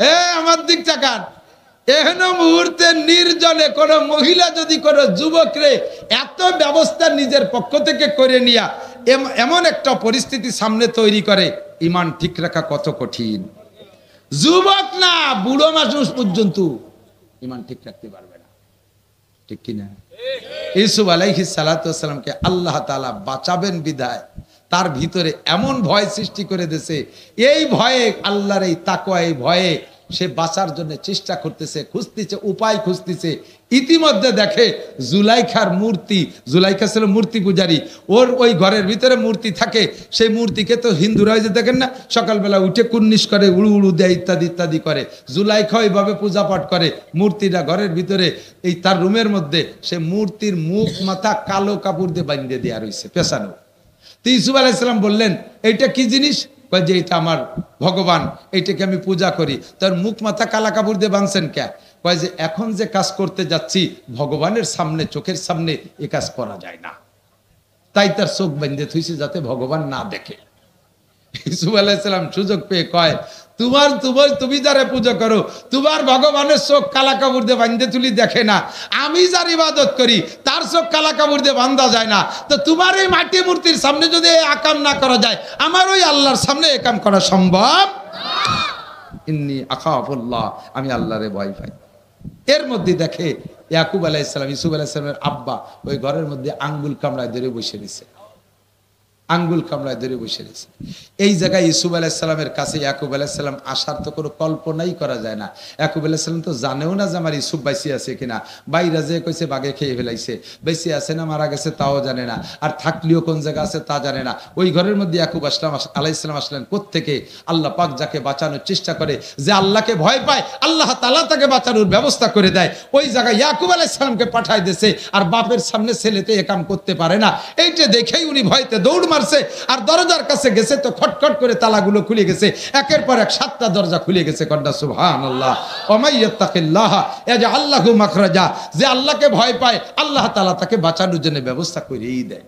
এ আমার দিক তাকান, এহেন মুহূর্তে নির্জনে কোন মহিলা যদি কোন যুবকরে এত ব্যবস্থা নিজের পক্ষ থেকে করে নিয়া এমন একটা পরিস্থিতি সামনে তৈরি করে, ইমান ঠিক রাখা কত কঠিন। যুবক না, বুড়ো মানুষ পর্যন্ত ইমান ঠিক রাখতে পারবে না, ঠিক কিনা? ইউসুফ আলাইহিস সালাতু ওয়াস সালামকে আল্লাহ তাআলা বাঁচাবেন বিধায় তার ভিতরে এমন ভয় সৃষ্টি করে দিয়েছে, এই ভয়ে আল্লাহর এই তাকওয়া, এই ভয়ে সে বাঁচার জন্য চেষ্টা করতেছে, খুঁজতেছে, উপায় খুঁজতেছে। ইতিমধ্যে দেখে জুলাইখার মূর্তি, জুলাইখা ছিল মূর্তি পূজারী, ওর ওই ঘরের ভিতরে মূর্তি থাকে। সেই মূর্তিকে তো হিন্দুরা যে দেখেন না, সকালবেলা উঠে কুর্নিশ করে, উড়ু উড়ু দেয়, ইত্যাদি ইত্যাদি করে। জুলাইখা ওইভাবে পূজা পাঠ করে। মূর্তিটা ঘরের ভিতরে এই তার রুমের মধ্যে, সে মূর্তির মুখ মাথা কালো কাপড় দিয়ে বাঁধিয়ে দেওয়া রয়েছে, পেছানো। তো ইউসুফ আলাইহিস সালাম বললেন, এইটা কি জিনিস? যে এটা আমার ভগবান, এইটাকে আমি পূজা করি। তার মুখ মাথা কালা কাপড় দিয়ে বাঁধছেন কে? কয় যে এখন যে কাজ করতে যাচ্ছি ভগবানের সামনে, চোখের সামনে এ কাজ করা যায় না, তাই তার চোখ বেঁধে থুইছে যাতে ভগবান না দেখে। ইউসুফ আলাইহিস সালাম সুযোগ পেয়ে কয়, তুমি যারে পুজো করো, তোমার ভগবানের চোখ কালা কাপড় দিয়ে বাঁধতে তুলি দেখে না, আমি যার ইবাদত করি তার চোখ কালা কাপড় দিয়ে বাঁধা যায় না। তো তোমার এই মাটি মূর্তির সামনে যদি আকাম না করা যায়, আমার ওই আল্লাহর সামনে একাম করা সম্ভব? ইন্নী আখাফুল্লাহ, আমি আল্লাহরে ভয় পাই। এর মধ্যে দেখে ইয়াকুব আলাইহিস সালাম, ইউসুফ আলাইহিস সালামের আব্বা ওই ঘরের মধ্যে আঙ্গুল কামড়ায় ধরে বসে রয়েছে, আঙ্গুল কামড়ায় ধরে বসে রয়েছে। এই জায়গায় ইউসুফ আলাইহিস সালামের কাছে ইয়াকুব আলাইহিস সালাম আসার তো কোনো কল্পনাই করা যায় না। ইয়াকুব আলাইহিস সালাম তো জানেও না যে আমার ইউসুফ বাইসে আছে কিনা। বাইরে যে কইছে বাগে খেয়ে ফেলাইছে, বেঁচে আছে না মারা গেছে তাও জানে না, আর থাকলেও কোন জায়গা আছে তা জানে না। ওই ঘরের মধ্যে ইয়াকুব আলাইহিস সালাম আসলেন কোত্থেকে? আল্লাহ পাক যাকে বাঁচানোর চেষ্টা করে, যে আল্লাহকে ভয় পায়, আল্লাহ তাআলা তাকে বাঁচানোর ব্যবস্থা করে দেয়। ওই জায়গায় ইয়াকুব আলাইহিস সালামকে পাঠায় দিয়েছে, আর বাপের সামনে ছেলেতে এ কাম করতে পারে না। এইটা দেখেই উনি ভয়তে দৌড় মারছে, আর দরজার কাছে গেছে তো খটখট করে তালাগুলো খুলে গেছে, একের পর এক 7টা দরজা খুলে গেছে। কন্যা সুবহানাল্লাহ। ওয়া ইয়াত্তাকিল্লাহ ইয়াজআল লাহু মাখরাজা, যে আল্লাহকে ভয় পায় আল্লাহ তাআলা তাকে বাঁচানোর জন্য ব্যবস্থা করেই দেয়।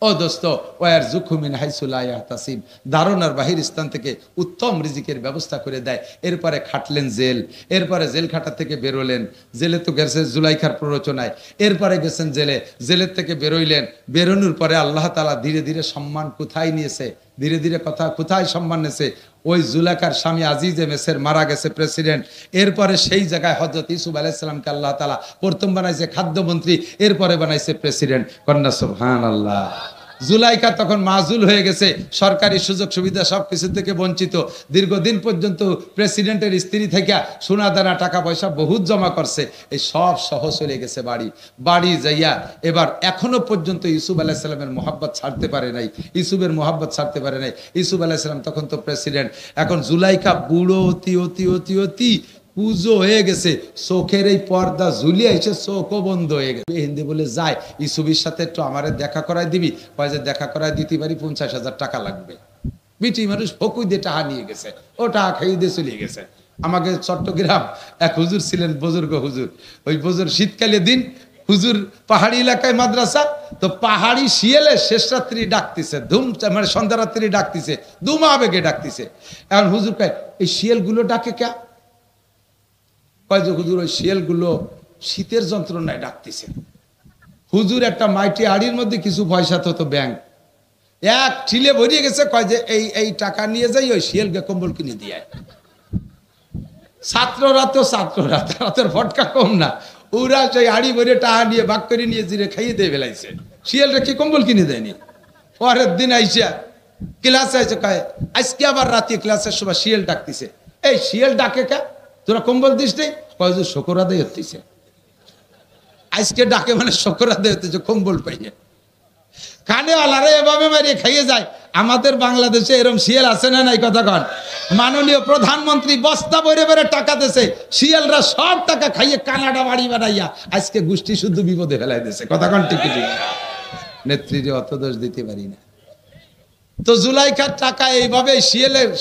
ও দোস্ত, ওয়ারযুকহু মিন হাইসু লা ইয়াহতাসিব, ধারণার বাহির স্থান থেকে উত্তম রিজিকের ব্যবস্থা করে দেয়। এরপরে খাটলেন জেল, এরপরে জেল খাটা থেকে বেরোলেন, জেলে তো গেছে জুলাইখার প্ররোচনায়, এরপরে গেছেন জেলে, জেলের থেকে বেরোইলেন। বেরোনোর পরে আল্লাহ তাআলা ধীরে ধীরে সম্মান কোথায় নিয়েছে, ধীরে ধীরে কথা কোথায় সম্মান নিয়েছে? ওই জুলাইখার স্বামী আজিজে মেসের মারা গেছে প্রেসিডেন্ট, এরপরে সেই জায়গায় হযরত ইউসুফ আলাইহিস সালামকে আল্লাহ তাআলা প্রথম বানাইছে খাদ্যমন্ত্রী, এরপরে বানাইছে প্রেসিডেন্ট। কন্যা সুবহানাল্লাহ। জুলাইখা তখন মাজুল হয়ে গেছে, সরকারি সুযোগ সুবিধা সবকিছু থেকে বঞ্চিত। দীর্ঘদিন পর্যন্ত প্রেসিডেন্টের স্ত্রী থেকে সোনা দানা টাকা পয়সা বহুত জমা করছে, এই সব সহ চলে গেছে বাড়ি। বাড়ি যাইয়া এবার এখনো পর্যন্ত ইউসুফ আলাইহিস সালামের মোহাব্বত ছাড়তে পারে নাই, ইউসুফের মোহাব্বত ছাড়তে পারে নাই। ইউসুফ আলাইহিস সালাম তখন তো প্রেসিডেন্ট, এখন জুলাইখা বুড়ো অতি অতি অতি অতি পুজো হয়ে গেছে, চোখের এই পর্দা ঝুলিয়ে এসে চোখও বন্ধ হয়ে গেছে। হিন্দি বলে যায়, ইউসুফের সাথে একটু আমারে দেখা করাই দিবি? কয় যে দেখা করাই দিতে পারি, 50,000 টাকা লাগবে। বিটি মানুষ ফকুই দিয়ে টাকা নিয়ে গেছে, ও টাকা খাইয়ে দিয়ে চলে গেছে। আমাকে চট্টগ্রাম এক হুজুর ছিলেন, বুজুর্গ হুজুর, ওই বুজুর শীতকালে দিন হুজুর পাহাড়ি এলাকায় মাদ্রাসা, তো পাহাড়ি শিয়ালে শেষ রাত্রি ডাকতেছে, ধুম মানে সন্ধ্যা রাত্রি ডাকতেছে, ধুমা বেগে ডাকতেছে। এখন হুজুর কয় এই শিয়ালগুলো ডাকে কে? কয় যে হুজুর ওই শিয়ালগুলো শীতের যন্ত্রণায় ডাকতেছে। হুজুর একটা মাইটি আড়ির মধ্যে কিছু পয়সা তো ব্যাংক এক ঠিলে ভরিয়ে গেছে, কয় যে এই টাকা নিয়ে যাই ওই শিয়ালকে কম্বল কিনে দিয়ে। ছাত্ররা তো ছাত্ররা, তারা তো ফটকা কম না, ওরা সেই আড়ি ভরে টাকা নিয়ে ভাগ করে নিয়ে জিরে খাইয়ে দিয়ে বেলাইছে। শিয়ালটা কি কম্বল কিনে দেয়নি? পরের দিন আইসা ক্লাসে আইসে কয় আজকে আবার রাতে ক্লাসের সময় শিয়াল ডাকতেছে। এই শিয়াল ডাকে কে? তোরা কম্বল দিস নেই? কয় যে শকর আদায় হতেছে। আজকে ডাকে মানে শকর আদায় হতেছে, কম্বল পাইয়ে। কানেওয়ালারা এভাবে মারিয়ে খাইয়ে যায়। আমাদের বাংলাদেশে এরকম শিয়াল আছে না নাই? কথা কন। মাননীয় প্রধানমন্ত্রী বস্তা বইরে বেড়ে টাকা দিয়েছে, শিয়ালরা সব টাকা খাইয়ে কানাডা বাড়ি বানাইয়া আজকে গোষ্ঠী শুদ্ধ বিপদে ফেলাই দিয়েছে। কথা কন ঠিক ঠিক। নেত্রীরে অত দোষ দিতে পারি না। তো জুলাইখার টাকা এইভাবে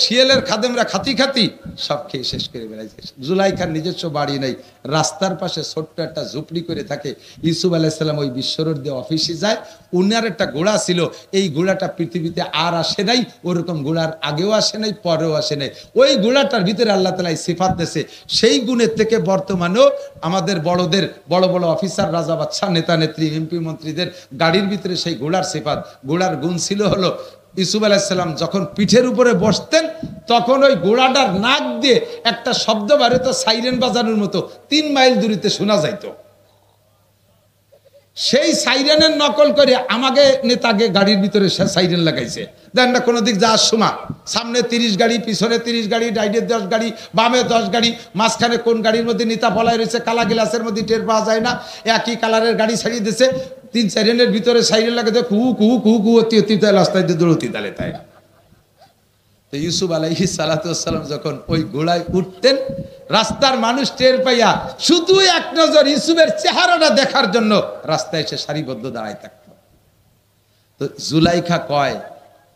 শিয়েলের খাদেমরা খাতি খাতি সব খেয়ে শেষ করে বেড়াইছে। জুলাইখার নিজস্ব বাড়ি নেই, রাস্তার পাশে ছোট্ট একটা ঝুপড়ি করে থাকে। ইউসুফ আলাইসাল্লাম ওই বিশ্বরোড দিয়ে অফিসে যায়। উনার একটা ঘোড়া ছিল, এই ঘোড়াটা পৃথিবীতে আর আসে নাই, ওরকম ঘোড়ার আগেও আসে নাই, পরেও আসে নাই। ওই ঘোড়াটার ভিতরে আল্লাহ তাআলা সিফাত দিয়েছে, সেই গুণের থেকে বর্তমানেও আমাদের বড়দের বড় বড় অফিসার, রাজা বাদশাহ, নেতা নেত্রী, এমপি মন্ত্রীদের গাড়ির ভিতরে সেই ঘোড়ার সিফাত। ঘোড়ার গুণ ছিল হলো ইউসুফ আলাইহিসসালাম যখন পিঠের উপরে বসতেন তখন ওই ঘোড়াটার নাক দিয়ে একটা শব্দ বাড়িত, সাইরেন বাজানোর মতো 3 মাইল দূরিতে শোনা যাইতো। সেই সাইরেনের নকল করে আমাকে নেতাকে গাড়ির ভিতরে সাইরেন লাগাইছে। দেন না কোনো দিক যাওয়ার সময় সামনে 30 গাড়ি, পিছনে 30 গাড়ি, ডাইনে 10 গাড়ি, বামে 10 গাড়ি, মাঝখানে কোন গাড়ির মধ্যে নেতা বলাই রয়েছে কালা গ্লাসের মধ্যে টের পাওয়া যায় না। একই কালারের গাড়ি ছাড়িয়ে দিছে, 3 সাইরেনের ভিতরে সাইরেন লাগাতে কুহু কুহু কুহু কুহু অতি অতি রাস্তায় দিয়ে দৌড়তি তালে তাই। তো ইউসুফ আলাইহিস সালাতু ওয়াস সালাম যখন ওই ঘোড়ায় উঠতেন, রাস্তার মানুষ টের পাইয়া শুধু এক নজর ইউসুফের চেহারাটা দেখার জন্য রাস্তায় এসে সারিবদ্ধ দাঁড়ায় থাকতো। তো জুলাইখা কয়,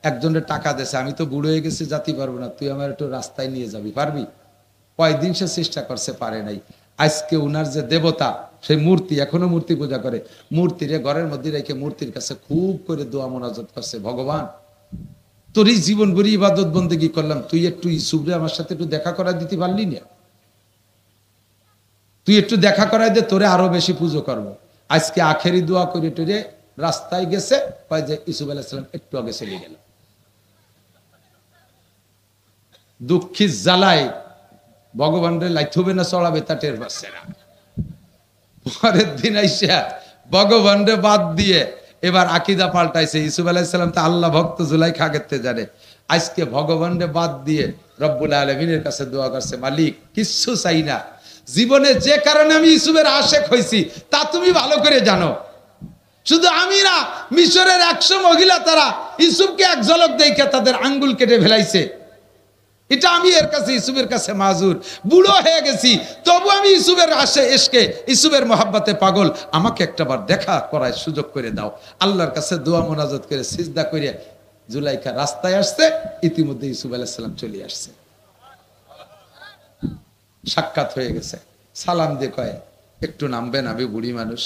একজনের টাকা দেছে, আমি তো বুড়ো হয়ে গেছি, যাতে পারবো না, তুই আমার একটু রাস্তায় নিয়ে যাবি, পারবি? কয়দিন সে চেষ্টা করছে, পারে নাই। আজকে উনার যে দেবতা, সেই মূর্তি, এখনো মূর্তি পূজা করে, মূর্তিরে ঘরের মধ্যে রেখে মূর্তির কাছে খুব করে দোয়া মোনাজাত করছে, ভগবান তোর এই জীবন ভরি ইবাদত বন্দেগী করলাম, তুই একটু ইউসুফরে আমার সাথে একটু দেখা করা দিতে পারলি না? তুই একটু দেখা করাই দে, তোরে আরো বেশি পুজো করবো। আজকে আখেরি দোয়া করে টরে রাস্তায় গেছে, কয় যে ইউসুফ আলাইহিস সালাম একটু আগে চলে গেল। দুঃখী জ্বালায় ভগবানরে লাইথবে না চড়াবে তা টের পাচ্ছে না। পরের দিন আইসা ভগবানরে বাদ দিয়ে এবার আকিদা পাল্টাইছে। ইউসুফ আলাইহিস সালাম তো আল্লাহ ভক্ত, জুলাইখা আগেতে জানে। আজকে ভগবানরে বাদ দিয়ে রব্বুল আলামিনের কাছে দোয়া করছে, মালিক কিচ্ছু চাই না, জীবনে যে কারণে আমি ইউসুফের আশেক হয়েছি তা তুমি ভালো করে জানো। শুধু আমি না, মিশরের 100 মহিলা তারা ইউসুফকে এক ঝলক দেখে তাদের আঙ্গুল কেটে ফেলাইছে। এটা আমি এর কাছে, ইউসুফের কাছে মাজুর, বুড়ো হয়ে গেছি, তবু আমি ইউসুফের আশে এসকে, ইউসুফের মহাব্বতে পাগল, আমাকে একটাবার দেখা করার সুযোগ করে দাও। আল্লাহর কাছে দোয়া মোনাজাত করে সিজদা করে জুলাইখা রাস্তায় আসছে। ইতিমধ্যে ইউসুফ আলাইহিস সালাম চলে আসছে, সাক্ষাৎ হয়ে গেছে। সালাম দিয়ে কয়, একটু নামবেন, আমি বুড়ি মানুষ।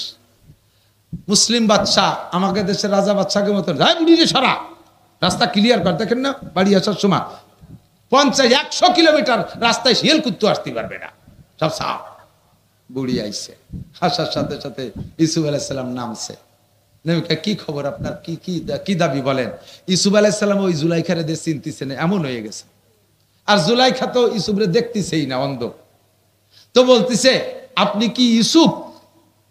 মুসলিম বাদশাহ, আমাকে দেশের রাজা বাদশাকে মতন, যাই বুড়ি রে সারা রাস্তা ক্লিয়ার কর, দেখেন না বাড়ি আসার সময় 50-100 কিলোমিটার রাস্তায় শিয়াল কুত্তু আসতে পারবে না, সব সাফ। বুড়ি আইছে, আসার সাথে সাথে ইউসুফ আলাইহিস সালাম নামছে। কি খবর আপনার, কি দাবি বলেন? ইউসুফ আলাইহিস সালাম ওই জুলাইখারে দিয়ে চিনতেছে না, এমন হয়ে গেছে। আর জুলাইখা তো ইউসুফরে দেখতেছেই না, অন্ধ। তো বলতেছে, আপনি কি ইউসুফ?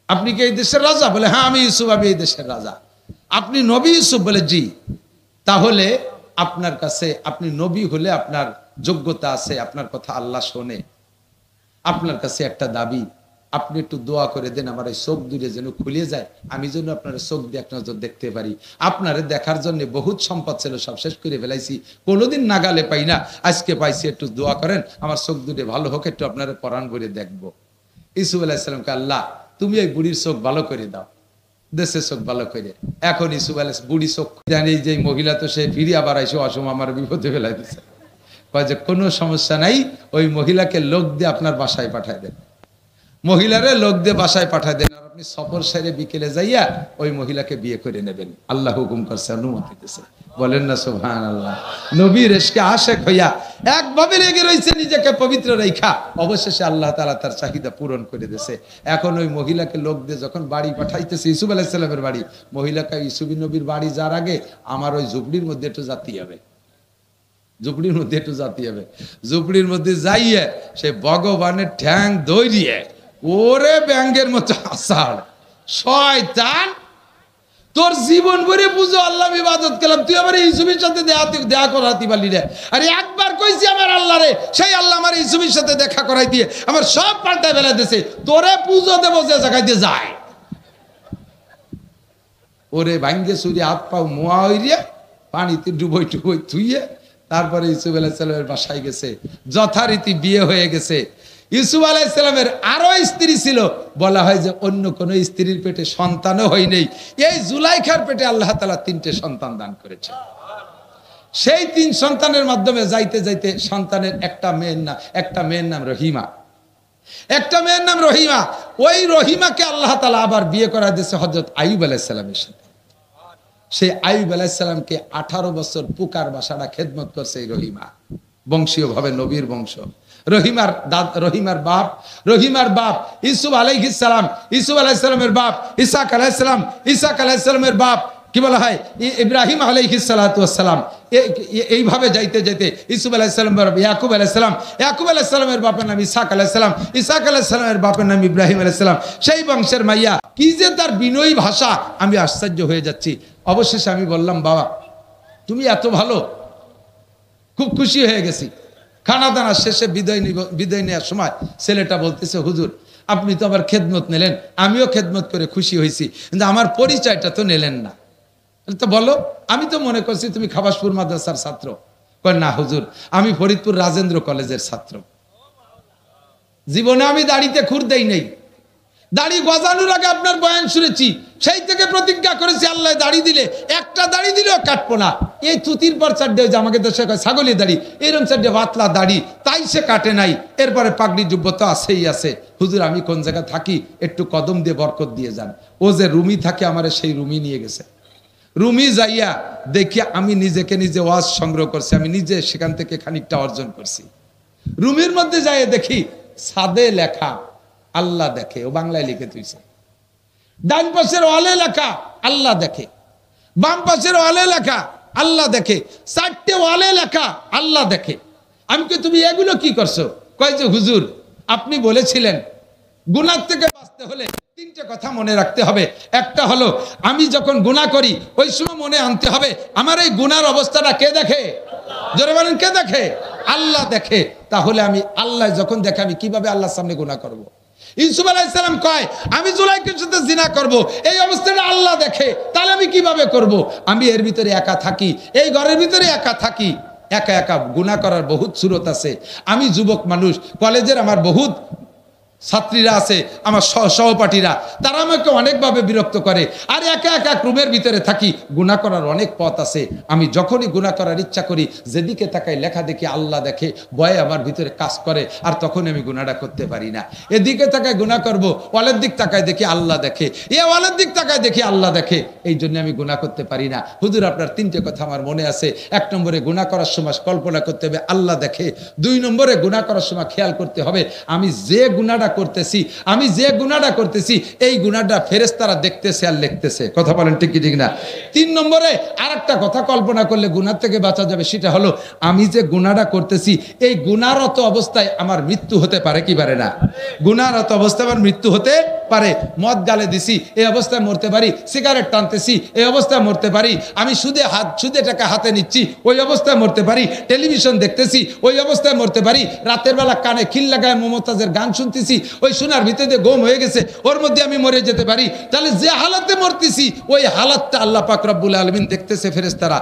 আপনি কি এই দেশের রাজা? বলে হ্যাঁ আমি ইউসুফ, আমি এই দেশের রাজা। আপনি নবী ইউসুফ? বলে জি। তাহলে আপনার কাছে, আপনি নবী হলে আপনার যোগ্যতা আছে, আপনার কথা আল্লাহ শোনে। আপনার কাছে একটা দাবি, আপনি একটু দোয়া করে দেন আমার এই চোখ দুটো যেন খুলে যায়, আমি যেন আপনার চোখ দিয়ে এক নজর দেখতে পারি। আপনারে দেখার জন্য বহুত সম্পদ ছিল, সব শেষ করে ফেলাইছি, কোনোদিন নাগালে পাই না, আজকে পাইছি, একটু দোয়া করেন আমার চোখ দুটো ভালো হোক, একটু আপনার পরাণ ভরে দেখবো। ইউসুফ আলাইহিস সালামকে, আল্লাহ তুমি এই বুড়ির চোখ ভালো করে দাও, দেশের চোখ ভালো করে। এখন ইউসুফ আলাইহিস বুড়ি চোখ জানি, যে মহিলা তো সে ফিরে আবার আইসো, অসময় আমার বিপদে ফেলাই দিচ্ছে। কয় যে কোনো সমস্যা নাই, ওই মহিলাকে লোক দিয়ে আপনার বাসায় পাঠায় দেন, মহিলারে লোক দিয়ে বাসায় পাঠায় দেন, আর আপনি সফর সেরে বিকেলে যাইয়া ওই মহিলাকে বিয়ে করে নেবেন। আল্লাহ হুকুম করছে, অনুমতি দিতেছে, বলেন না সুবহানাল্লাহ। নবীর ইশকে আশেক হইয়া একভাবে লেগে রয়েছে নিজেকে পবিত্র রেখা, অবশেষে আল্লাহ তাআলা তার চাহিদা পূরণ করে দিয়েছে। এখন ওই মহিলাকে লোক দিয়ে যখন বাড়ি পাঠাইতেছে, ইউসুফ আলাইহিস সালামের বাড়ি, মহিলাকে ইউসুফ নবীর বাড়ি যাওয়ার আগে আমার ওই ঝুপড়ির মধ্যে একটু জাতি হবে, ঝুপড়ির মধ্যে একটু জাতি হবে। ঝুপড়ির মধ্যে যাইয়ে সে ভগবানের ঠ্যাং দৌড়িয়ে, ওরে ব্যাঙ্গের মতো আষাঢ়, শয়তান তোর জীবন ভরে পুজো আল্লাহ ইবাদত করলাম, তুই আমার ইউসুফের সাথে দেখা করাতে পারলি রে। আরে একবার কইছি আমার আল্লাহ রে, সেই আল্লাহ আমার ইউসুফের সাথে দেখা করাই দিয়ে আমার সব পাল্টায় ফেলা দিয়েছে, তোরে পুজো দেবো যে জায়গায় দিয়ে যায়। ওরে ভাঙ্গে চুরি হাত পাও মোয়া হইয়া পানিতে ডুবই টুবই থুইয়ে তারপরে ইউসুফ আলাইহিস সালামের বাসায় গেছে, যথারীতি বিয়ে হয়ে গেছে। ইউসুফ আলাইহিস সালামের আরো স্ত্রী ছিল, বলা হয় যে অন্য কোন স্ত্রীর পেটে সন্তানও হয় নাই, এই জুলাইখার পেটে আল্লাহ তাআলা 3টে সন্তান দান করেছে। সেই 3 সন্তানের মাধ্যমে যাইতে যাইতে সন্তানের একটা মেয়ের নাম রহিমা, একটা মেয়ের নাম রহিমা। ওই রহিমাকে আল্লাহ তাআলা আবার বিয়ে করা দিয়েছে হযরত আইয়ুব আলাইহিস সালামের সাথে। সেই আইয়ুব আলাইহিস সালামকে 18 বছর পুকার বাসাটা খেদমত করছে এই রহিমা, বংশীয় ভাবে নবীর বংশ। রহিমার বাপ ইউসুফ আলাইহিস সালাম, ইউসুফ আলাইহিস সালামের বাপ ইসহাক আলাইহিস সালাম, ইসহাক আলাইহিস সালামের বাপ কি বলা হয় ইব্রাহিম আলাইহিস সালাতু ওয়াস সালাম। এইভাবে যাইতে যাইতে ইউসুফ আলাইহিস সালামের বাপ ইয়াকুব আলাইহিস সালাম, ইয়াকুব আলাইহিস সালামের বাপের নাম ইসহাক আলাইহিস সালাম, ইসহাক আলাইহিস সালামের বাপের নাম ইব্রাহিম আলাইহিস সালাম। সেই বংশের মাইয়া, কি যে তার বিনয়ী ভাষা, আমি আশ্চর্য হয়ে যাচ্ছি। অবশেষে আমি বললাম, বাবা তুমি এত ভালো, খুব খুশি হয়ে গেছি। খানা দানা শেষে বিদায় নেওয়ার সময় ছেলেটা বলতেছে, হুজুর আপনি তো আবার খেদমত নিলেন, আমিও খেদমত করে খুশি হয়েছি, কিন্তু আমার পরিচয়টা তো নিলেন না। তো বলো, আমি তো মনে করছি তুমি খাবাসপুর মাদ্রাসার ছাত্র। কয় না হুজুর, আমি ফরিদপুর রাজেন্দ্র কলেজের ছাত্র। জীবনে আমি দাড়িতে খুর দেই নেই, দাড়ি গজানোর আগে আপনার বয়ান শুনেছি, সেই থেকে প্রতিজ্ঞা করেছি আল্লাহ দাড়ি দিলে, একটা দাড়ি দিলেও কাটবো না। এই তুতির পর চারটে যে আমাকে দেশে ছাগলি দাড়ি, এরকম চারটে পাতলা দাড়ি, তাই সে কাটে নাই। এরপরে পাগড়ি জুব্বো তো আছেই আছে। হুজুর আমি কোন জায়গায় থাকি, একটু কদম দিয়ে বরকত দিয়ে যান। ও যে রুমি থাকে, আমার সেই রুমি নিয়ে গেছে। রুমি যাইয়া দেখি আমি নিজে ওয়াজ সংগ্রহ করছি, আমি নিজে সেখান থেকে খানিকটা অর্জন করছি। রুমির মধ্যে যাই দেখি সাদে লেখা আল্লাহ দেখে, ও বাংলায় লিখে তুইছে। ডান পাশের ওয়ালে লেখা আল্লাহ দেখে, বাম পাশের ওয়ালে লেখা আল্লাহ দেখে, 4টে ওয়ালে লেখা আল্লাহ দেখে। আমি কি তুমি এগুলো কি করছো? কয় যে হুজুর আপনি বলেছিলেন গুনাহ থেকে বাঁচতে হলে 3টে কথা মনে রাখতে হবে। একটা হলো আমি যখন গুনাহ করি ওই সময় মনে আনতে হবে আমার এই গুনার অবস্থাটা কে দেখে? জোরে বলেন, কে দেখে? আল্লাহ দেখে। তাহলে আমি আল্লাহ যখন দেখে আমি কিভাবে আল্লাহর সামনে গুনাহ করব? ইউসুফ আলাইহিস সালাম কয় আমি জুলাইখার সাথে জিনা করব, এই অবস্থাটা আল্লাহ দেখে, তাহলে আমি কিভাবে করব? আমি এর ভিতরে একা থাকি, এই ঘরের ভিতরে একা থাকি, একা একা গুনাহ করার বহুত সুরত আছে। আমি যুবক মানুষ, কলেজের আমার বহুত ছাত্রীরা আছে, আমার সহপাঠীরা, তারা আমাকে অনেকভাবে বিরক্ত করে। আর একা একা রুমের ভিতরে থাকি, গুনাহ করার অনেক পথ আছে। আমি যখনই গুনাহ করার ইচ্ছা করি, যেদিকে তাকাই লেখা দেখি আল্লাহ দেখে, ভয়ে আমার ভিতরে কাজ করে, আর তখন আমি গুনাহটা করতে পারি না। এদিকে তাকায় গুনাহ করব, ওয়ালের দিক তাকায় দেখি আল্লাহ দেখে, ওয়ালের দিক তাকায় দেখি আল্লাহ দেখে, এই জন্য আমি গুনাহ করতে পারি না। হুজুর আপনার 3টে কথা আমার মনে আছে। 1 নম্বরে গুনাহ করার সময় কল্পনা করতে হবে আল্লাহ দেখে। 2 নম্বরে গুনাহ করার সময় খেয়াল করতে হবে আমি যে গুনাহটা করতেছি এই গুনাহটা ফেরেশতারা দেখতেছে আর লিখতেছে। কথা বলেন ঠিক কি ঠিক না? 3 নম্বরে আরেকটা কথা কল্পনা করলে গুনাহ থেকে বাঁচা যাবে, সেটা হলো আমি যে গুনাহটা করতেছি এই গুনাহরত অবস্থায় আমার মৃত্যু হতে পারে কি পারে না? গুনাহরত অবস্থায় আমার মৃত্যু হতে পারে। মদ গালে দিছি, এই অবস্থায় মরতে পারি। সিগারেট টানতেছি, এই অবস্থায় মরতে পারি। আমি সুদে টাকা হাতে নিচ্ছি, ওই অবস্থায় মরতে পারি। টেলিভিশন দেখতেছি, ওই অবস্থায় মরতে পারি। রাতের বেলা কানে খিল লাগায় মমতাজের গান শুনতেছি, ওই শোনার ভিতরে গম হয়ে গেছে, ওর মধ্যে আমি মরে যেতে পারি। তাহলে যে হালাতে মরতেছি ওই হালাতটা আল্লাহ পাক রব্বুল আলামিন দেখতেছে, ফেরেশতারা।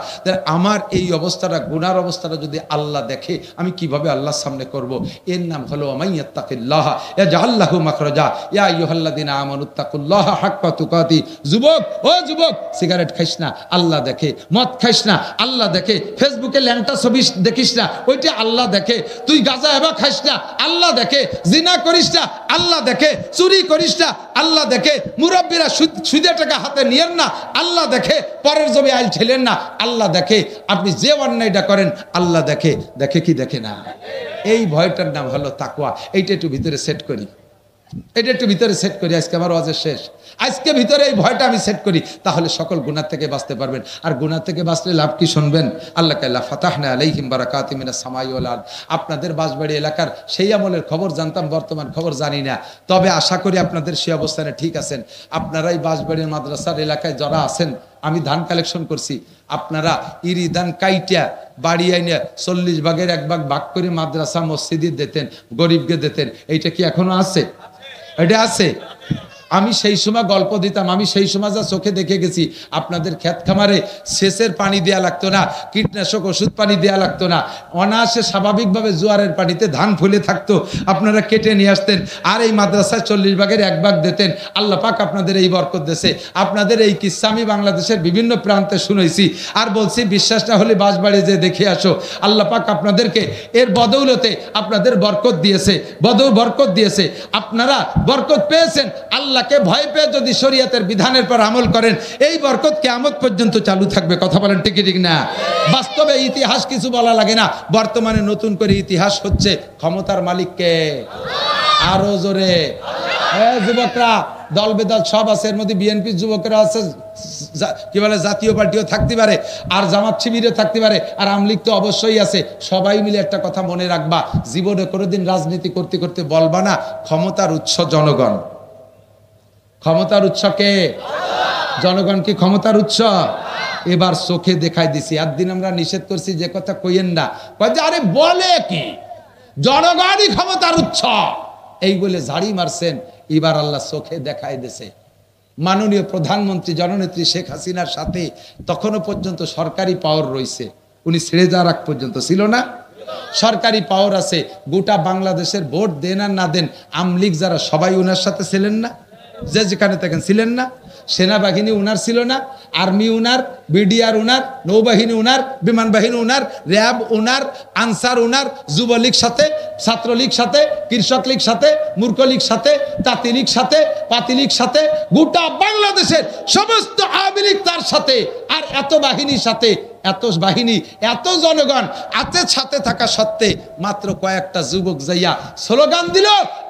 আমার এই অবস্থাটা, গুনার অবস্থাটা যদি আল্লাহ দেখে, আমি কিভাবে আল্লাহর সামনে করব? এর নাম হলো মাইয়াত্তাকিল্লাহ ইয়াজআল লাহু মাখরাজা। ইয়া আইয়ুহাল্লাযিনা আমানুত্তাকুল্লাহা হাক্কা তুকাতি। যুবক, ও যুবক, সিগারেট খাইস না, আল্লাহ দেখে। মদ খাইস না, আল্লাহ দেখে। ফেসবুকে ল্যাংটা ছবি দেখিস না, ওইটা আল্লাহ দেখে। তুই গাঁজা এবা খাইস না, আল্লাহ দেখে। জিনা করিস না, আল্লাহ দেখে। চুরি করিস না, আল্লাহ দেখে। মুরব্বীরা সুদে টাকা হাতে নিয়েন না, আল্লাহ দেখে। পরের জমি আইল ঠেলেন না, আল্লাহ দেখে। আপনি যে অন্যায়টা করেন আল্লাহ দেখে। দেখে কি দেখে না? এই ভয়টার নাম হলো তাকওয়া। এইটা একটু ভিতরে সেট করি, এটা একটু ভিতরে সেট করি। আজকে আমার ওয়াজের শেষ, আজকে ভিতরে এই ভয়টা আমি সেট করি, তাহলে সকল গুনাহ থেকে বাঁচতে পারবেন। আর গুনাহ থেকে বাঁচলে লাভ কি শুনবেন? আল্লাহ কাল্লা ফাতাহনা আলাইহিম বারাকাতিম মিনাস সামাই ওয়াল আরদ। আপনাদের বাঁশবাড়ি এলাকার সেই আমলের খবর জানতাম, বর্তমান খবর জানি না, তবে আশা করি আপনাদের সেই অবস্থানে ঠিক আছেন। আপনারাই বাঁশবাড়ির মাদ্রাসার এলাকায় যারা আছেন, আমি ধান কালেকশন করছি, আপনারা ইরি ধান কাইটা বাড়ি আইনে 40 ভাগের 1 ভাগ ভাগ করে মাদ্রাসা মসজিদে দিতেন, গরিবকে দিতেন। এইটা কি এখনো আছে? এটা আছে। আমি সেই সময় গল্প দিতাম, আমি সেই সময় যা চোখে দেখে গেছি, আপনাদের ক্ষেত খামারে সেচের পানি দেয়া লাগতো না, কীটনাশক ওষুধ পানি দেয়া লাগতো না, অনায়াসে স্বাভাবিকভাবে জোয়ারের পানিতে ধান ফুলে থাকতো, আপনারা কেটে নিয়ে আসতেন, আর এই মাদ্রাসায় 40 ভাগের 1 ভাগ দিতেন। আল্লাহ পাক আপনাদের এই বরকত দেশে, আপনাদের এই কিস্সা আমি বাংলাদেশের বিভিন্ন প্রান্তে শুনেছি, আর বলছি বিশ্বাস না হলে বাঁশবাড়ি যে দেখে আসো। আল্লাহ পাক আপনাদেরকে এর বদৌলতে আপনাদের বরকত দিয়েছে, বরকত দিয়েছে, আপনারা বরকত পেয়েছেন। আল্লাহকে ভয় পেয়ে যদি শরীয়তের বিধানের পর আমল করেন, এই বরকত কিয়ামত পর্যন্ত চালু থাকবে। কথা বলেন ঠিক ঠিক না? বাস্তবে ইতিহাস কিছু বলা লাগে না, বর্তমানে নতুন করে ইতিহাস হচ্ছে। ক্ষমতার মালিককে আরো জোরে, যুবকরা দল বেদল সব আছে, এর মধ্যে বিএনপি যুবকরা আছে, কি বলে জাতীয় পার্টিও থাকতে পারে, আর জামাত শিবিরও থাকতে পারে, আর আওয়ামী লীগ তো অবশ্যই আছে। সবাই মিলে একটা কথা মনে রাখবা, জীবনে কোনোদিন রাজনীতি করতে করতে বলবা না ক্ষমতার উৎস জনগণ। ক্ষমতার উৎস কে? জনগণ কি ক্ষমতার উৎস? এবার চোখে দেখাই দিছি। একদিন আমরা নিষেধ করছি যে কথা কইয়েন না, আরে বলে কি জনগণই ক্ষমতার উৎস, এই বলে ঝাড়ি মারছেন। এবার আল্লাহ চোখে দেখাই দিছে। মাননীয় প্রধানমন্ত্রী জননেত্রী শেখ হাসিনার সাথে তখনও পর্যন্ত সরকারি পাওয়ার রয়েছে, উনি ছেড়ে যাওয়ার আগ পর্যন্ত ছিল না, সরকারি পাওয়ার আছে। গোটা বাংলাদেশের ভোট দেন আর না দেন, আওয়ামী লীগ যারা সবাই ওনার সাথে ছিলেন না, যে যেখানে থাকেন ছিলেন না। সেনাবাহিনী উনার ছিল না, আর্মি উনার, বিডিআর উনার, নৌবাহিনী উনার, বিমান বাহিনী উনার, র্যাব উনার, আনসার উনার, যুবলীগ সাথে, ছাত্রলীগ সাথে, কৃষক লীগ সাথে, মূর্খ লীগ সাথে, তাঁতি লীগ সাথে, পাতি লীগ সাথে, গোটা বাংলাদেশের সমস্ত আওয়ামী লীগ তার সাথে। আর এত বাহিনীর সাথে, এত বাহিনী, এত জনগণ আছে সাথে থাকা সত্ত্বে মাত্র কয়েকটা যুবক যাইয়া স্লোগান দিল,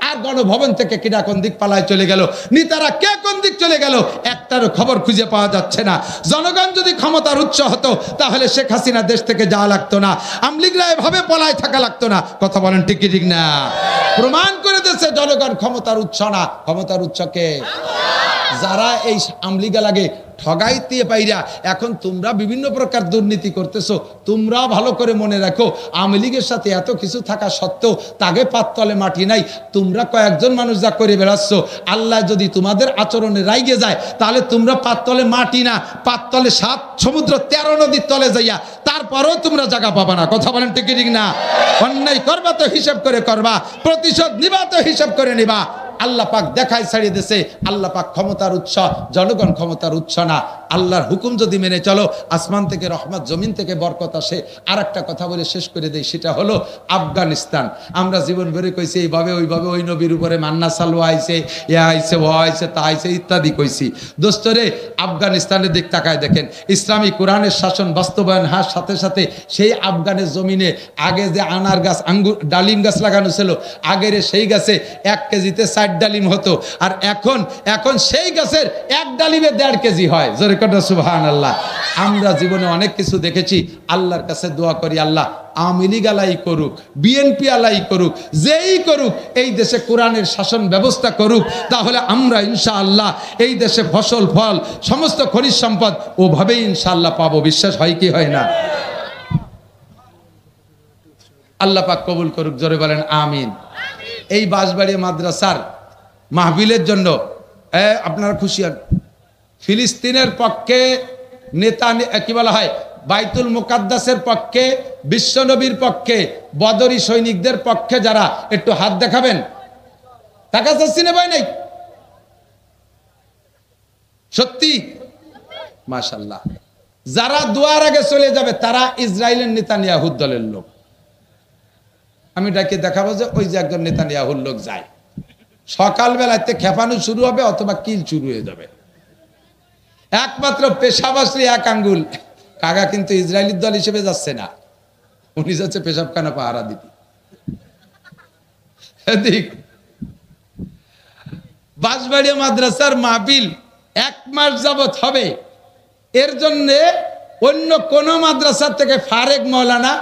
আর গণভবন থেকে কিনা কোন দিক পালায় চলে গেল, নেতারা কে কোন দিক চলে গেল, একটারও খবর খুঁজে পাওয়া যাচ্ছে না। জনগণ যদি ক্ষমতার উৎস হতো, তাহলে শেখ হাসিনা দেশ থেকে যাওয়া লাগতো না, আওয়ামী লীগরা এভাবে পলায় থাকা লাগতো না। কথা বলেন ঠিক কি ঠিক না? প্রমাণ করে দিয়েছে জনগণ ক্ষমতার উৎস না, ক্ষমতার উৎসকে যারা এই আওয়ামী লীগ লাগে ঠগাইতে পাইরা এখন তোমরা বিভিন্ন প্রকার দুর্নীতি করতেছো। তোমরা ভালো করে মনে রাখো, আওয়ামী লীগের সাথে এত কিছু থাকা সত্ত্বেও তাকে পাততলে মাটি নাই। তোমরা কয়েকজন মানুষ যা করে বেড়াচ্ছ, আল্লাহ যদি তোমাদের আচরণে রাইগে যায়, তাহলে তোমরা পাততলে মাটি না, পাততলে 7 সমুদ্র 13 নদীর তলে যাইয়া তারপরেও তোমরা জায়গা পাবা না। কথা বলেন ঠিক ঠিক না? অন্যায় করবা তো হিসাব করে করবা, প্রতিশোধ নিবা তো হিসাব করে নিবা। আল্লাহ পাক দেখাই ছাড়িয়ে দিয়েছে, আল্লাহ পাক ক্ষমতার উৎস, জনগণ ক্ষমতার উৎস না। আল্লাহর হুকুম যদি মেনে চলো, আসমান থেকে রহমত, জমিন থেকে বরকত আসে। আর একটা কথা বলে শেষ করে দেই, সেটা হলো আফগানিস্তান। আমরা জীবন ভরে কইছি এইভাবে ওইভাবে, ওই নবীর উপরে মান্না সালু আইছে, এ আইছে, ও আইছে, তা আইছে ইত্যাদি কইছি। দোস্তরে আফগানিস্তানের দিক তাকায় দেখেন, ইসলামী কোরআনের শাসন বাস্তবায়ন হওয়ার সাথে সাথে সেই আফগানের জমিনে আগে যে আনার গাছ, আঙ্গুর, ডালিম গাছ লাগানো ছিল, আগের সেই গাছে 1 কেজিতে 4 ডালিম হতো, আর এখন সেই গাছের 1 ডালিমে 1.5 কেজি হয়। জোরে কথা সুবহানাল্লাহ। আমরা জীবনে অনেক কিছু দেখেছি। আল্লাহর কাছে দোয়া করি, আল্লাহ আওয়ামী লীগ আলাই করুক, বিএনপি আলাই করুক, যেই করুক, এই দেশে কোরআনের শাসন ব্যবস্থা করুক, তাহলে আমরা ইনশাআল্লাহ এই দেশে ফসল, ফল, সমস্ত খনিজ সম্পদ ওভাবেই ইনশাআল্লাহ পাবো। বিশ্বাস হয় কি হয় না? আল্লাহ পাক কবুল করুক, জোরে বলেন আমিন। এই বাঁশবাড়ি মাদ্রাসার মাহফিলের জন্য আপনারা খুশি হন। ফিলিস্তিনের পক্ষে নেতা, কি বলা হয়, বাইতুল মুকাদ্দাসের পক্ষে, বিশ্বনবীর পক্ষে, বদরি সৈনিকদের পক্ষে যারা, একটু হাত দেখাবেন। টাকা চাচ্ছি না ভাই, নাই সত্যি মাশাআল্লাহ। যারা দুয়ার আগে চলে যাবে তারা ইসরায়েলের নেতানিয়াহুর দলের লোক। আমি ডাকে দেখাবো যে ওই যে একজন নেতানিয়াহুর লোক যায়, সকালবেলাতে খেপানো শুরু হবে অথবা কিল শুরু হয়ে যাবে। একমাত্র পেশাব আসলে 1 আঙ্গুল, কাকা কিন্তু ইসরায়েলের দল হিসেবে যাচ্ছে না, উনি যাচ্ছে পেশাবখানা পাহারা দিতে। এদিক বাঁশবাড়িয়া মাদ্রাসার মাহফিল 1 মাস যাবত হবে। এর জন্যে অন্য কোন মাদ্রাসার থেকে ফারেক মৌলানা,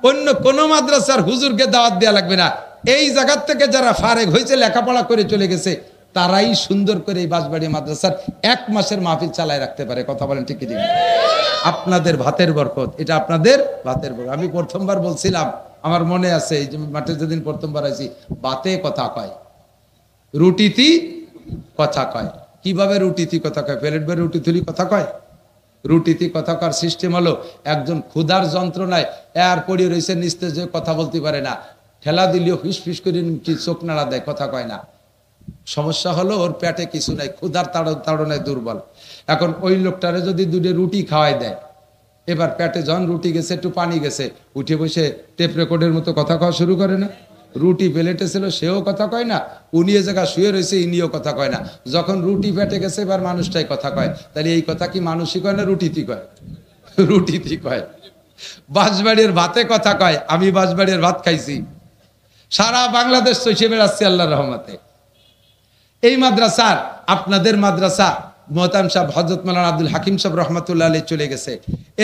অন্য কোন মাদ্রাসার হুজুরকে দাওয়াত দেওয়া লাগবে না। এই জায়গার থেকে যারা ফারেক হয়েছে, লেখাপড়া করে চলে গেছে, তারাই সুন্দর করে এই বাঁশবাড়িয়া মাদ্রাসার 1 মাসের মাহফিল চালায় রাখতে পারে। কথা বলেন ঠিক কি? আপনাদের ভাতের বরকত, এটা আপনাদের ভাতের বরকত। আমি প্রথমবার বলছিলাম, আমার মনে আছে, এই যে মাঠে যেদিন প্রথমবার আইছি, বাতে কথা কয়, রুটিতি কথা কয়। কিভাবে রুটিতে কথা কয়? প্লেট ভরে রুটি তুলি কথা কয়? রুটিতে কথা কর সিস্টেম হলো একজন ক্ষুধার যন্ত্রণায় এর পড়িয়ে রয়েছে নিস্তেজ যে কথা বলতে পারে না, ঠেলা দিলেও ফিস ফিস করে কি চোখ নাড়া দেয়, কথা কয় না। সমস্যা হলো ওর পেটে কিছু নাই, ক্ষুধার তাড়নায় দুর্বল। এখন ওই লোকটারে যদি দুটো রুটি খাওয়াই দেয়, এবার পেটে যখন রুটি গেছে একটু পানি গেছে, উঠে বসে টেপ রেকর্ডের মতো কথা কওয়া শুরু করে না। রুটি প্লেটে ছিল সেও কথা কয় না, উনি এ জায়গা শুয়ে রয়েছে ইনিও কথা কয় না। যখন রুটি পেটে গেছে এবার মানুষটাই কথা কয়। তাহলে এই কথা কি মানুষই কয় না রুটিতে কয়? রুটিতে কয়। বাঁশবাড়ির ভাতে কথা কয়, আমি বাঁশবাড়ির ভাত খাইছি, সারা বাংলাদেশ চষে বেড়াচ্ছি আল্লাহর রহমতে। এই মাদ্রাসার আপনাদের মাদ্রাসা মোহতাম সাহেব হযরত মাওলানা আব্দুল হাকিম সাহেব রহমতুল্লাহ আলাইহি চলে গেছে।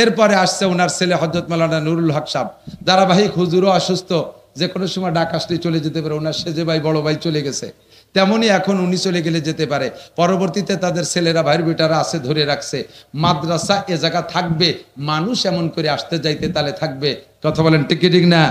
এরপরে আসছে ওনার ছেলে হযরত মাওলানা নুরুল হক সাহেব। ধারাবাহিক হুজুরও অসুস্থ, যে কোনো সময় ডাক আসলে চলে যেতে পারে। ওনার সেজে ভাই বড় ভাই চলে গেছে, তেমনি এখন উনি চলে গেলে যেতে পারে। পরবর্তীতে তাদের ছেলেরা ভাইয়ের বেটারা আছে ধরে রাখছে মাদ্রাসা এ জায়গা থাকবে, মানুষ এমন করে আসতে যাইতে তাহলে থাকবে। কথা বলেন ঠিক ঠিক না?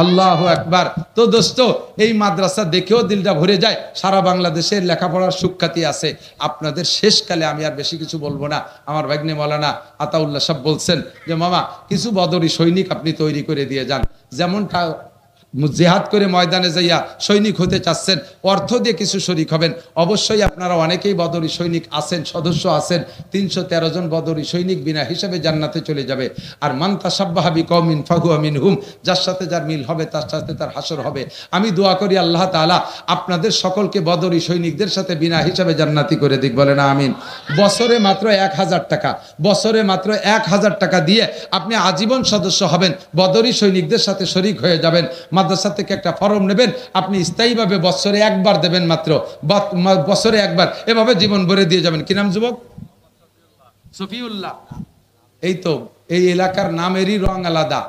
আল্লাহু আকবার। তো দোস্ত, এই মাদ্রাসা দেখেও দিলটা ভরে যায়। সারা বাংলাদেশের লেখাপড়ার সুখ্যাতি আছে। আপনাদের শেষকালে আমি আর বেশি কিছু বলবো না। আমার ভাগ্নে মাওলানা আতাউল্লাহ সাহেব বলছেন যে মামা কিছু বদরি সৈনিক আপনি তৈরি করে দিয়ে যান। যেমনটা জিহাদ করে ময়দানে যাইয়া সৈনিক হতে চাচ্ছেন, অর্থ দিয়ে কিছু শরিক হবেন। অবশ্যই আপনারা অনেকেই বদরি সৈনিক আছেন, সদস্য আছেন। 313 জন বদরি সৈনিক বিনা হিসাবে জান্নাতে চলে যাবে। আর মান তাশাব্বাহা বিকওমিন ফাহুয়া মিনহুম, যার সাথে যার মিল হবে তার সাথে তার হাসর হবে। আমি দোয়া করি আল্লাহ তাআলা আপনাদের সকলকে বদরি সৈনিকদের সাথে বিনা হিসাবে জান্নাতি করে দিক, বলেন আমিন। বছরে মাত্র 1000 টাকা, বছরে মাত্র 1000 টাকা দিয়ে আপনি আজীবন সদস্য হবেন, বদরি সৈনিকদের সাথে শরিক হয়ে যাবেন। মাদ্রাসা থেকে একটা ফরম নেবেন, আপনি স্থায়ীভাবে বছরে একবার দেবেন, মাত্র বছরে একবার, এভাবে জীবন ভরে দিয়ে যাবেন। কি নাম যুবক? সফিউল্লাহ। এই তো এই এলাকার নামেরই রং আলাদা।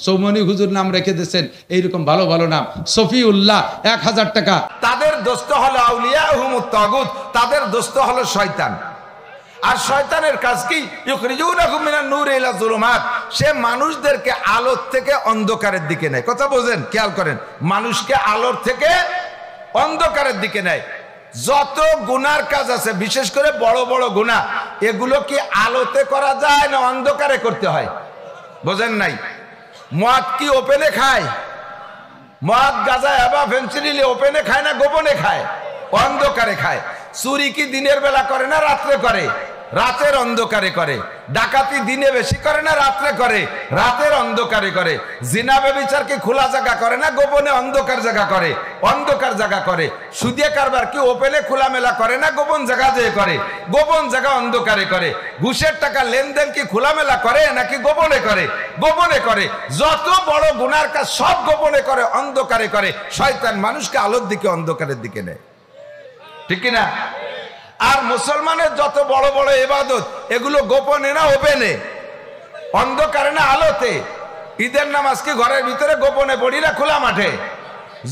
চৌমনি হুজুর নাম রেখে দিয়েছেন এইরকম ভালো ভালো নাম, সফিউল্লাহ। 1000 টাকা। তাদের দোস্ত হলো আউলিয়া হুমুত তাগুত, তাদের দোস্ত হলো শয়তান। আর শয়তানের কাজ কি? ইউখরিজুনাকুম মিনান নূরি ইলা যুলুমাত, সে মানুষদেরকে আলোর থেকে অন্ধকারের দিকে নেয়। কথা বোঝেন, খেয়াল করেন, মানুষকে আলোর থেকে অন্ধকারের দিকে নেয়। যত গুনার কাজ আছে, বিশেষ করে বড় বড় গুনাহ, এগুলো কি আলোতে করা যায় না অন্ধকারে করতে হয়? বোঝেন নাই? মদ কি ওপেনে খায়? মদ গাঁজা এবা ফেন্সিডিল ওপেনে খায় না গোপনে খায়? অন্ধকারে খায়। চুরি কি দিনের বেলা করে না রাত্রে করে? রাতের অন্ধকারে করে। ডাকাতি দিনে বেশি করে না রাত্রে করে? রাতের অন্ধকারে করে। জিনা ব্যভিচার কি খোলা জায়গা করে না গোপনে অন্ধকার জায়গা করে? অন্ধকার জায়গা করে। সুদে কারবার কি ওপেনে খোলামেলা করে না গোপন জায়গা যেয়ে করে? গোপন জায়গা অন্ধকারে করে। ঘুষের টাকা লেনদেন কি খোলামেলা করে নাকি গোপনে করে? গোপনে করে। যত বড় গুনার কাজ সব গোপনে করে, অন্ধকারে করে। শয়তান মানুষকে আলোর দিকে অন্ধকারের দিকে নেয়, ঠিক কিনা? আর মুসলমানের যত বড় বড় ইবাদত, এগুলো গোপনে না ওপেনে? অন্ধকারে না আলোতে? ঈদের নামাজ কি ঘরের ভিতরে গোপনে পড়ি না খোলা মাঠে?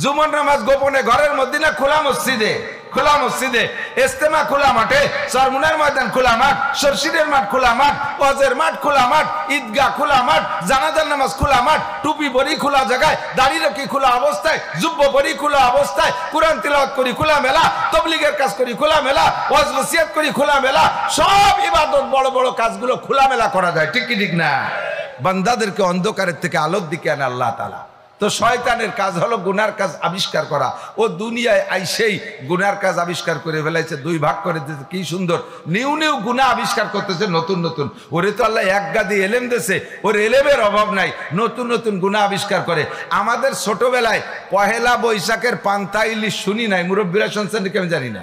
জুমার নামাজ গোপনে ঘরের মধ্যে না খোলা মসজিদে? খোলা মসজিদে। ইস্তেমা খোলা মাঠে, সরমুনার ময়দান খোলা মাঠ, শর্ষিদের মাঠ খোলা মাঠ, ওয়াজের মাঠ খোলা মাঠ, ঈদগাহ খোলা মাঠ, জানাজার নামাজ খোলা মাঠ, টুপি পরি খোলা জায়গায়, দাড়ি রাখি খোলা অবস্থায়, জুব্ব পরি খোলা অবস্থায়, কুরআন তিলাওয়াত করি খোলা মেলা, তাবলীগের কাজ করি খোলা মেলা, ওয়াজ নসিহত করি খোলা মেলা। সব ইবাদত বড় বড় কাজগুলো খোলা মেলা করা যায়, ঠিক কি ঠিক না? বান্দাদেরকে অন্ধকারের থেকে আলোর দিকে আনে আল্লাহ তাআলা। তো শয়তানের কাজ হলো গুনার কাজ আবিষ্কার করা। ও দুনিয়ায় আইসেই গুনার কাজ আবিষ্কার করে ফেলাইছে, দুই ভাগ করে দিয়েছে। কি সুন্দর নিউ নিউ গুনাহ আবিষ্কার করতেছে, নতুন নতুন। ওরে তো আল্লাহ এক গাদি এলেম দিয়েছে, ওর এলেমের অভাব নাই, নতুন নতুন গুনাহ আবিষ্কার করে। আমাদের ছোটবেলায় পহেলা বৈশাখের পান্তা ইলিশ শুনি নাই, মুরব্বীরা শুনছেন কি আমি জানি না।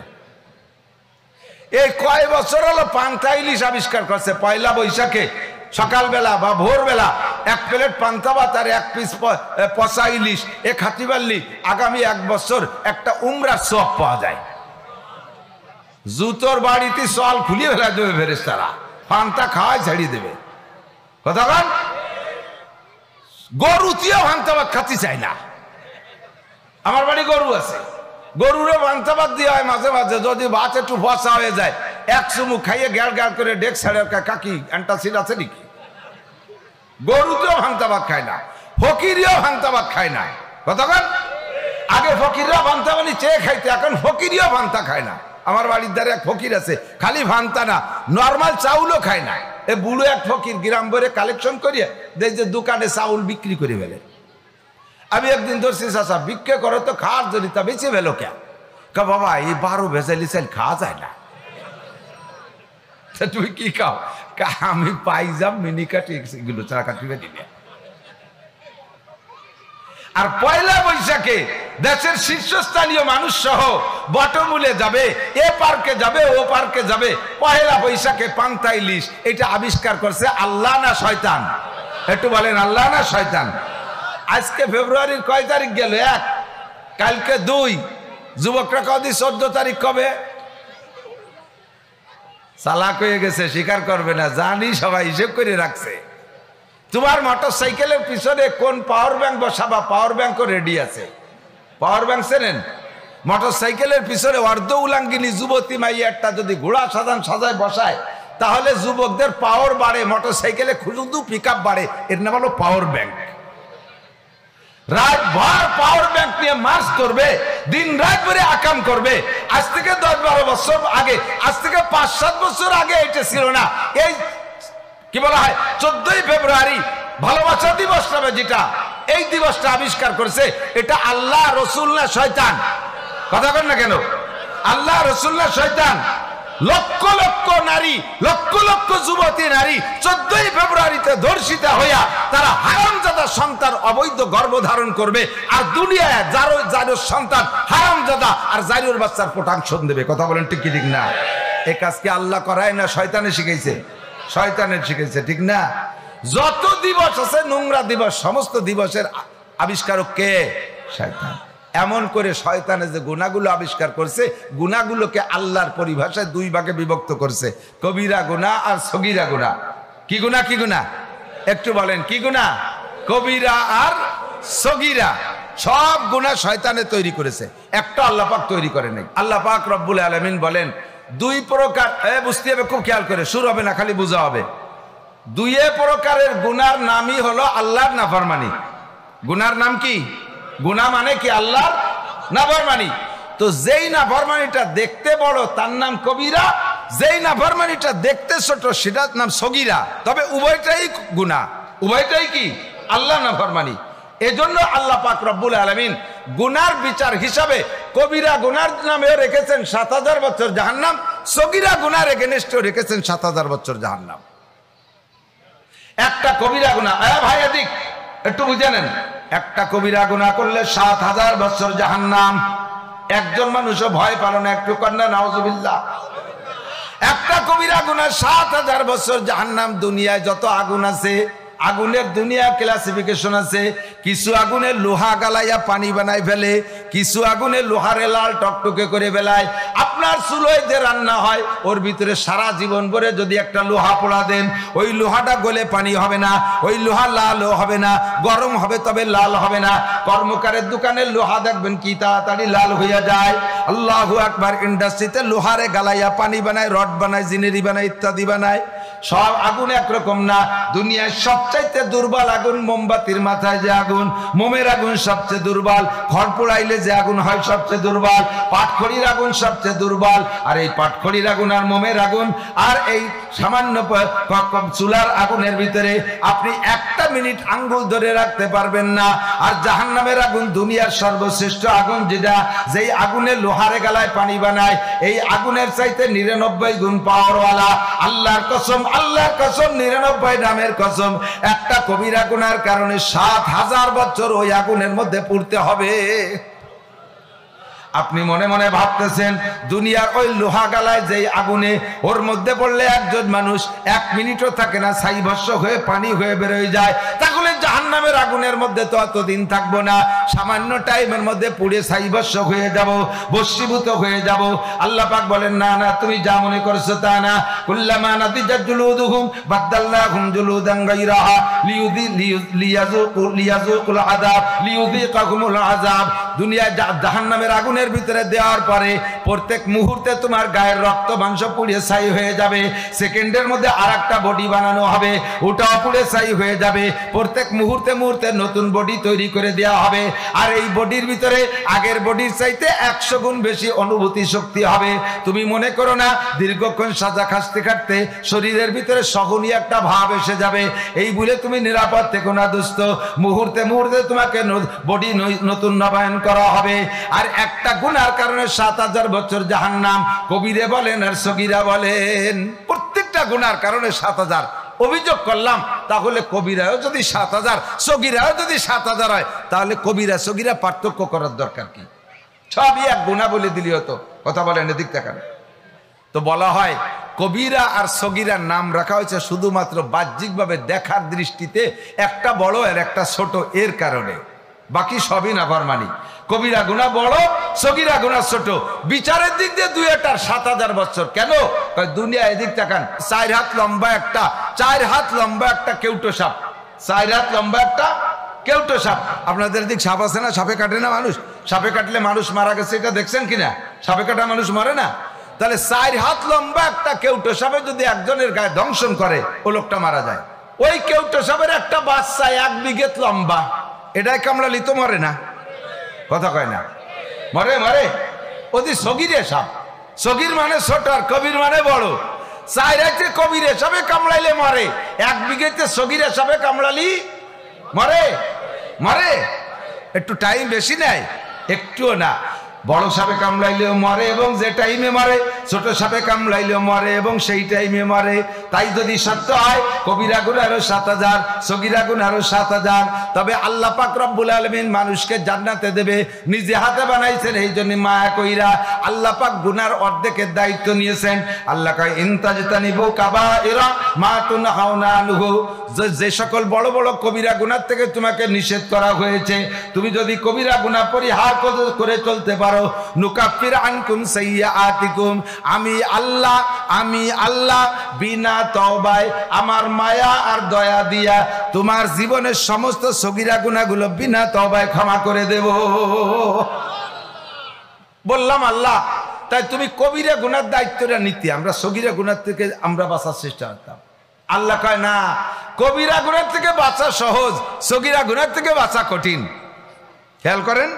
এই কয় বছর হলো পান্তা ইলিশ আবিষ্কার করছে। পয়লা বৈশাখে সকালবেলা বা ভোরবেলা 1 প্লেট পান্তা ভাত আর 1 পিস পচা ইলিশ, এ খাতি পারলি আগামী 1 বছর একটা উমরার সব পাওয়া যায়। জুতোর বাড়িতে সল খুলিয়ে ফেলা দেবে ফেরেশতারা, পান্তা খাওয়াই ছাড়িয়ে দেবে। কথা বল, গরুতেও পান্তা ভাত খাতি চায় না। আমার বাড়ি গরু আছে, গরুরে পান্তা ভাত দেওয়া হয় মাঝে মাঝে। যদি ভাত একটু ফসা হয়ে যায়, 1 চুমুক খাইয়ে গ্যাড় গ্যাড় করে ডেক ছাড়ে, কাকি অ্যান্টাসিড আছে নাকি? গরুতেও ভান্তা ভাত খায় না, ফকিরিও ভান্তা ভাত খায় না। কতক্ষণ আগে ফকিররা ভান্তা বানি চেয়ে খাইতে, এখন ফকিরিও ভান্তা খায় না। আমার বাড়ির ধারে এক ফকির আছে, খালি ভান্তা না, নর্মাল চাউলও খায় না। এ বুড়ো এক ফকির গ্রাম ভরে কালেকশন করিয়ে দেখ যে দোকানে চাউল বিক্রি করে ফেলে। আমি একদিন ধরছি, চাচা বিক্রি করো তো, খাওয়ার জন্য তা বেঁচে ফেলো কে? বাবা এই 12 ভেজালি চাল খাওয়া যায় না। তুমি কি খাও? আমি পাইজাম মিনিকাটি এগুলো চা কাটিবে দিলে। আর পয়লা বৈশাখে দেশের শীর্ষস্থানীয় মানুষ সহ বটমূলে যাবে, এ পার্কে যাবে, ও পার্কে যাবে। পয়লা বৈশাখে পান্তা ইলিশ, এটা আবিষ্কার করছে আল্লাহ না শয়তান? একটু বলেন আল্লাহ না শয়তান? আজকে ফেব্রুয়ারির কয় তারিখ গেল? 1, কালকে 2, যুবকরা কদি 14 তারিখ কবে? চালাক হয়ে গেছে, স্বীকার করবে না, জানি সবাই হিসেব করে রাখছে। তোমার মোটর সাইকেলের পিছনে কোন পাওয়ার ব্যাংক বসাবা? পাওয়ার ব্যাংকও রেডি আছে। পাওয়ার ব্যাংক চেনেন? মোটর সাইকেলের পিছনে অর্ধ উলাঙ্গিনী যুবতী মাইয়ারটা যদি ঘোড়া সাজায় বসায়, তাহলে যুবকদের পাওয়ার বাড়ে, মোটর সাইকেলে শুধু পিক আপ বাড়ে। এর নাম হলো পাওয়ার ব্যাংক। রাতভর পাওয়ার ব্যাংক নিয়ে মার্চ করবে, দিন রাত ভরে আকাম করবে। আজ থেকে 10-12 বছর আগে, আজ থেকে 5-7 বছর আগে এটা ছিল না। এই কি বলা হয় 14ই ফেব্রুয়ারি ভালোবাসা দিবস নামে যেটা, এই দিবসটা আবিষ্কার করেছে, এটা আল্লাহ রসুল না শয়তান? কথা বলেন না কেন? আল্লাহ রসুল না শয়তান? লক্ষ লক্ষ নারী, লক্ষ লক্ষ যুবতী নারী 14ই ফেব্রুয়ারিতে ধর্ষিতা হইয়া তারা হারামজাদা সন্তান অবৈধ গর্ভধারণ করবে, আর দুনিয়ায় যারোর সন্তান হারামজাদা আর জারির বাচ্চার প্রোটেকশন দেবে। কথা বলেন ঠিক কি ঠিক না? এই কাজকে আল্লাহ করায় না শয়তানে শিখাইছে? শয়তানের শিখেছে, ঠিক না? যত দিবস আছে নোংরা দিবস, সমস্ত দিবসের আবিষ্কারক কে? শয়তান। এমন করে শয়তানে যে গুনাহগুলো আবিষ্কার করছে, গুনাহগুলোকে আল্লাহর পরিভাষায় 2 ভাগে বিভক্ত করছে, কবিরা গুনাহ আর সগীরা গুনাহ। কি গুনাহ? কি গুনাহ? একটু বলেন কি গুনাহ? কবিরা আর সগীরা। সব গুনাহ শয়তানে তৈরি করেছে, একটা আল্লাহ পাক তৈরি করে নাই। আল্লাহ পাক রব্বুল আলামিন বলেন 2 প্রকার, বুঝতে হবে, খুব খেয়াল করে, শুরু হবে না, খালি বোঝা হবে। 2 প্রকারের গুনার নামই হলো আল্লাহর নাফরমানি। গুনার নাম কি? গুনাহ মানে কি? আল্লাহর নাফরমানি। তো যেই নাফরমানিটা দেখতে বড় তার নাম কবিরা, যেই নাফরমানিটা দেখতে ছোট সেটার নাম সগীরা। তবে উভয়টাই গুনাহ, উভয়টাই কি? আল্লাহ নাফরমানি। এজন্য আল্লাহ পাক রব্বুল আলামিন গুনার বিচার হিসাবে কবিরা গুনার নামেও রেখেছেন 7000 বছর জাহান্নাম, সগীরা গুনার এগেনস্টে রেখেছেন 7000 বছর জাহান্নাম। একটা কবিরা গুনাহ, ভাই এদিক একটু বুঝে নেন, একটা কবিরা গুনাহ করলে 7000 বছর জাহান্নাম। একজন মানুষও ভয় পেল না, একটু কন্যা নাউজুবিল্লাহ। একটা কবিরা গুনাহ 7000 বছর জাহান্নাম। দুনিয়ায় যত আগুন আছে, আগুনের দুনিয়া ক্লাসিফিকেশন আছে। কিছু আগুনে লোহা গালাইয়া পানি বানাই ফেলে, কিছু আগুনে লোহারে লাল টকটকে করে ফেলায়। আপনার চুলোয় যে রান্না হয় ওর ভিতরে সারা জীবন ভরে যদি একটা লোহা পোড়া দেন, ওই লোহাটা গলে পানি হবে না, ওই লোহা লালও হবে না, গরম হবে তবে লাল হবে না। কর্মকারের দোকানের লোহা দেখবেন কি তাড়াতাড়ি লাল হইয়া যায়। আল্লাহু আকবার। ইন্ডাস্ট্রিতে লোহারে গালাইয়া পানি বানায়, রড বানায়, জিনেরি বানায়, ইত্যাদি বানায়। সব আগুন একরকম না। দুনিয়ায় সবচাইতে দুর্বল আগুন মোমবাতির মাথায় যে আগুন, মোমের আগুন সবচেয়ে দুর্বল। খড় পোড়াইলে যে আগুন হয় সবচেয়ে দুর্বল। পাটখড়ির আগুন সবচেয়ে দুর্বল। আর এই পাটখড়ির আগুন আর মোমের আগুন আর এই সামান্য চুলার আগুনের ভিতরে আপনি 1 মিনিট আঙ্গুল ধরে রাখতে পারবেন না। আর জাহান্নামের আগুন দুনিয়ার সর্বশ্রেষ্ঠ আগুন, যেটা যেই আগুনে লোহারে গালায় পানি বানায়, এই আগুনের চাইতে 99 গুণ পাওয়ারওয়ালা। আল্লাহর কসম, আল্লাহর কসম, 99 নামের কসম। একটা কবিরা গুনার কারণে 7000 বছর ওই আগুনের মধ্যে পুড়তে হবে। আপনি মনে মনে ভাবতেছেন দুনিয়ার ওই লোহা গালায় যেই আগুনে, ওর মধ্যে পড়লে একজন মানুষ 1 মিনিটও থাকে না, ছাই ভস্ম হয়ে পানি হয়ে বেরোয় যায়। তাহলে জাহান্নামের আগুনের মধ্যে তো অতদিন থাকবো না, সামান্য টাইমের মধ্যে পুড়ে ছাই ভস্ম হয়ে যাব, বশীভূত হয়ে যাব। আল্লাহ পাক বলেন না না, তুমি যা মনে করছো তা না। কুল্লামা নাদিজাত জুলুদুহুম বাদদালনাহুম জুলুদান গায়রাহা লিয়াযুকুল আযাব লিয়ুযীকাহুমুল আযাব। দুনিয়ায় জাহান্নামের আগুনের ভিতরে দেওয়ার পরে প্রত্যেক মুহূর্তে তোমার গায়ের রক্ত মাংস পুড়ে ছাই হয়ে যাবে। সেকেন্ডের মধ্যে আরেকটা বডি বানানো হবে, ওটাও পুড়ে ছাই হয়ে যাবে। প্রত্যেক মুহূর্তে মুহূর্তে মুহূর্তে নতুন বডি তৈরি করে দেওয়া হবে। আর এই বডির ভিতরে আগের বডির চাইতে 100 গুণ বেশি অনুভূতি শক্তি হবে। তুমি মনে করো না দীর্ঘক্ষণ সাজা খাটতে খাটতে শরীরের ভিতরে সহনীয় একটা ভাব এসে যাবে, এই বলে তুমি নিরাপদ থেকো না দোস্ত। মুহূর্তে মুহূর্তে তোমাকে বডি নতুন নবায়ন করা হবে। আর একটা গুনার কারণে 7000 বছর জাহান্নাম, কবিরে বলেন আর সগীরা বলেন। প্রত্যেকটা গুনার কারণে 7000। অভিযোগ করলাম তাহলে কবিরাও যদি 7000, সগীরাও যদি 7000 হয়, তাহলে কবিরা সগীরা পার্থক্য করার দরকার কি? সবই এক গুনাহ বলে দিলি হতো। কথা বলেন, এদিক তাকান। তো বলা হয় কবিরা আর সগীরার নাম রাখা হয়েছে শুধুমাত্র বাহ্যিকভাবে দেখার দৃষ্টিতে, একটা বড় আর একটা ছোট, এর কারণে। বাকি সবই নাফরমানি। কবিরা গুনাহ বড়, সগীরা গুনাহ ছোট। বিচারের দিক দিয়ে দুই একটার 7000 বছর। কেন? দুনিয়া এদিক তাকান, 4 হাত লম্বা একটা, 4 হাত লম্বা একটা কেউটো সাপ, 4 হাত লম্বা একটা কেউটো সাপ। আপনাদের দিক সাপ আছে না? সাপে কাটে না মানুষ? সাপে কাটলে মানুষ মারা গেছে, এটা দেখছেন কিনা? সাপে কাটা মানুষ মরে না। তাহলে 4 হাত লম্বা একটা কেউটো সাপে যদি একজনের গায়ে দংশন করে, ও লোকটা মারা যায়। ওই কেউটো সাপের একটা বাচ্চা 1 বিঘে লম্বা, এটাই কামড়ালি তো মরে না? কথা কয় না? মরে মরে। ওদি সগীরে সাপ। সগীর মানে ছোট আর কবির মানে বড়। 4 হাতে কবিরে সাপে কামড়াইলে মরে, 1 বিঘেতে সগীরে সাপে কামড়ালি মরে? মরে। একটু টাইম বেশি নেয়? একটুও না। বড় সাপে কামড়াইলেও মরে এবং যে টাইমে মরে, ছোট সাপে কামড়াইলেও মরে এবং সেই টাইমে মরে। তাই যদি সত্য হয় কবিরা গুনাহ আরো 7000, সগীরা গুনাহ আরো 7000। তবে আল্লাহ পাক রব্বুল আলামিন মানুষকে জান্নাতে দেবে, নিজে হাতে বানাইছেন, এই জন্য মায়া কইরা আল্লাহ পাক গুনার অর্ধেকের দায়িত্ব নিয়েছেন। আল্লাহ কয় ইনতাজতানিবু কাবাইরা মা তুনহাউনা আনহু, যে সকল বড় বড় কবিরা গুনাহ থেকে তোমাকে নিষেধ করা হয়েছে, তুমি যদি কবিরা গুনাহ পরিহার করে চলতে পারো, নুকাফির আনকুম সাইয়্যাতিকুম, আমি আল্লাহ বিনা তওবায়, আমার মায়া আর দয়া দিয়া তোমার জীবনের সমস্ত সগীরা গুনাহগুলো বিনা তওবায় ক্ষমা করে দেব। বললাম আল্লাহ, তাই তুমি কবিরা গুনার দায়িত্বটা নিতে, আমরা সগীরা গুনার থেকে আমরা বাঁচার চেষ্টা করতাম। আল্লাহ কয় না, কবিরা গুনার থেকে বাঁচা সহজ, সগীরা গুনার থেকে বাঁচা কঠিন। খেয়াল করেন,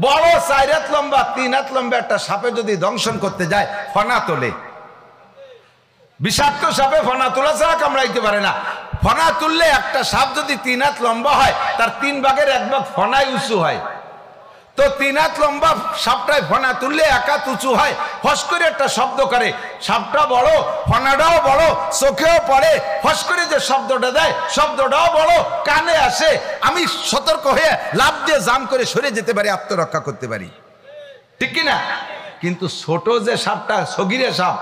বড় 4 হাত লম্বা 3 হাত লম্বা একটা সাপে যদি দংশন করতে যায়, ফনা তোলে। বিষাক্ত সাপে ফনা তোলা ছাড়া কামড়াইতে পারে না। ফনা তুললে একটা সাপ যদি 3 হাত লম্বা হয়, তার 3 ভাগের 1 ভাগ ফনায় উঁচু হয়। তো 3 হাত লম্বা সাপটায় ফনা তুললে 1 হাত উঁচু হয়, ফস করে একটা শব্দ করে। সাপটা বড়, ফনাটাও বড়, চোখেও পড়ে, ফস করে যে শব্দটা দেয়, শব্দটাও বড়, কানে আসে। আমি সতর্ক হয়ে লাফ দিয়ে জাম করে সরে যেতে পারি, আত্মরক্ষা করতে পারি, ঠিক কিনা? কিন্তু ছোট যে সাপটা, সগীরে সাপ,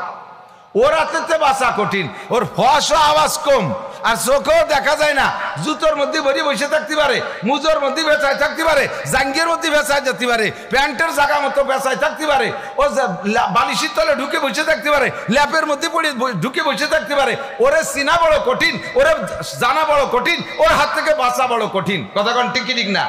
ওর হাতে বাঁচা কঠিন। ওর ফসও আওয়াজ কম, আর চোখেও দেখা যায় না। জুতোর মধ্যে ভরি বসে থাকতে পারে, মুজোর মধ্যে বেচায় থাকতে পারে, জাঙ্গের মধ্যে বেচায় যেতে পারে, প্যান্টের জায়গা মতো বেচায় থাকতে পারে, ও বালিশের তলে ঢুকে বসে থাকতে পারে, ল্যাপের মধ্যে পড়ে ঢুকে বসে থাকতে পারে। ওরে চিনা বড় কঠিন, ওরে জানা বড় কঠিন, ওর হাত থেকে বাঁচা বড় কঠিন। কথা কোন ঠিক ঠিক না?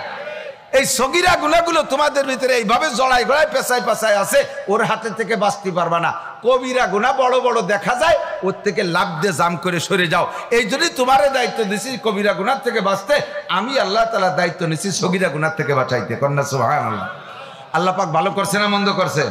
এই সগীরা গুনাহগুলো তোমাদের ভিতরে এইভাবে জড়াই গড়াই পেঁচায় পেঁচায় আছে, ওর হাতে থেকে বাঁচতে পারবা না। কবিরা গুনাহ বড় বড় দেখা যায়, ওর থেকে লাভ দিয়ে জাম করে সরে যাও। এই জন্যই তোমারে দায়িত্ব দিছি কবিরা গুনাহ থেকে বাঁচতে, আমি আল্লাহ তাআলা দায়িত্ব নিছি সগীরা গুনাহ থেকে বাঁচাইতে। কন্যা সুবহানাল্লাহ। আল্লাহ পাক ভালো করছে না মন্দ করছে?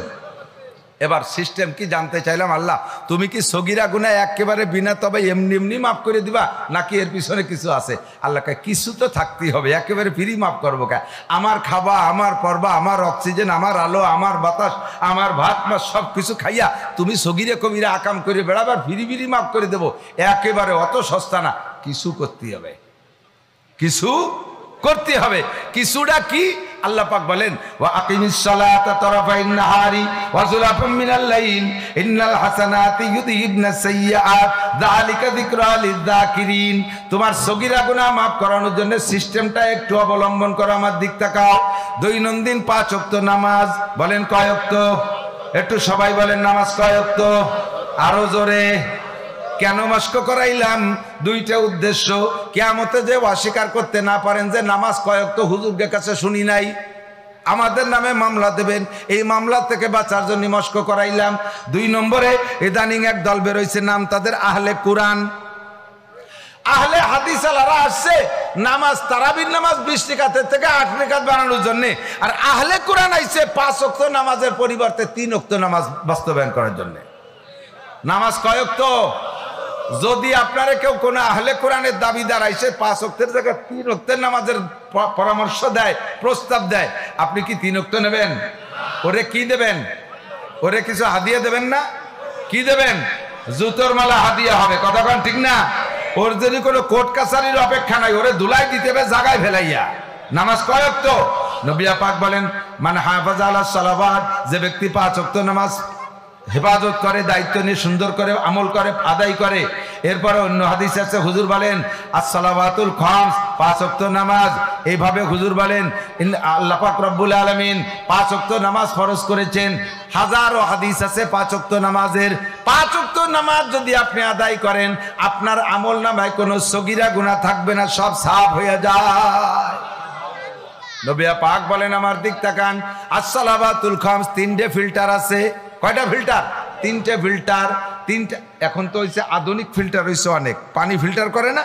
এবার সিস্টেম কি জানতে চাইলাম, আল্লাহ তুমি কি সগীরা গুনাহ একেবারে বিনা তবে এমনি এমনি মাফ করে দিবা, নাকি এর পিছনে কিছু আছে? আল্লাহ কয় কিছু তো থাকতেই হবে, একেবারে ফ্রি মাফ করবো কে? আমার খাবা, আমার পরবা, আমার অক্সিজেন, আমার আলো, আমার বাতাস, আমার ভাত মাছ সব কিছু খাইয়া তুমি সগীরে কবিরা আকাম করে বেড়াবার, ফিরি ফিরি মাফ করে দেবো? একেবারে অত সস্তা না, কিছু করতে হবে, কিছু করতে হবে। কিছুটা কি? আল্লাহ পাক বলেন, ওয়া আকিমিস সালাতা তারাফাইন নাহারি ওয়া যুলাফাম মিনাল লাইল ইন্নাল হাসানাতি ইউযহিবনাস সাইয়্যাত যালিকা যিকরা লিয-যাকিরিন। তোমার সগীরা গুনাহ maaf করানোর জন্য সিস্টেমটা একটু অবলম্বন করো, আমার দিক তাকাও। দৈনন্দিন 5 ওয়াক্ত নামাজ, বলেন কয় ওয়াক্ত? একটু সবাই বলেন নামাজ কয় ওয়াক্ত? আরো জোরে। কেন মাস্ক করাইলাম? 2টা উদ্দেশ্য। কিয়ামতে যে অস্বীকার করতে না পারেন যে নামাজ কয় ওয়াক্ত হুজুরের কাছে শুনি নাই, আমাদের নামে মামলা দেবেন, এই মামলা থেকে বাঁচার জন্য মাস্ক করাইলাম। 2 নম্বরে ইদানিং এক দল বের হইছে, নাম তাদের আহলে কুরআন। আহলে হাদিস আলারা আসছে নামাজ তারাবির নামাজ 20 রাকাতের থেকে 8 রাকাত বানানোর জন্য, আর আহলে কোরআন আইছে 5 ওয়াক্ত নামাজের পরিবর্তে 3 ওয়াক্ত নামাজ বাস্তবায়ন করার জন্য। নামাজ কয় ওয়াক্ত? যদি আপনারা কেউ কোন আহলে কোরআনের দাবিদার আইছে 5 ওয়াক্তের জায়গায় 3 ওয়াক্তের নামাজের পরামর্শ দেয়, প্রস্তাব দেয়, আপনি কি 3 ওয়াক্ত নেবেন? ওরে কি দেবেন? ওরে কিছু হাদিয়া দেবেন না? কি দেবেন? জুতোর মালা হাদিয়া হবে, কথা কোন ঠিক না? ওর যদি কোনো কোর্ট কাছারির অপেক্ষা নাই, ওরে ধুলাই দিতে হবে জায়গায় ফেলাইয়া। নামাজ কয় ওয়াক্ত? নবী পাক বলেন মান হাফাজা আলা সালাওয়াত, যে ব্যক্তি 5 ওয়াক্ত নামাজ হেফাজত করে, দায়িত্ব নিয়ে সুন্দর করে আমল করে, আদায় করে। এরপরে অন্য হাদিস আছে হুজুর বলেন as-সালাওয়াতুল খামস, 5 ওয়াক্ত নামাজ। এইভাবে হুজুর বলেন আল্লাহ পাক রব্বুল আলামিন 5 ওয়াক্ত নামাজ ফরজ করেছেন। হাজারো হাদিস আছে 5 ওয়াক্ত নামাজের। 5 ওয়াক্ত নামাজ যদি আপনি আদায় করেন, আপনার আমল নামায় কোনো সগীরা গুনাহ থাকবে না, সব সাফ হয়ে যায়। নবী পাক বলেন আমার দিক তাকান, as-সালাওয়াতুল খামস, 3টে ফিল্টার আছে। কয়টা ফিল্টার? 3টে ফিল্টার। 3টে, এখন তো হইছে আধুনিক ফিল্টার হইছে অনেক, পানি ফিল্টার করে না।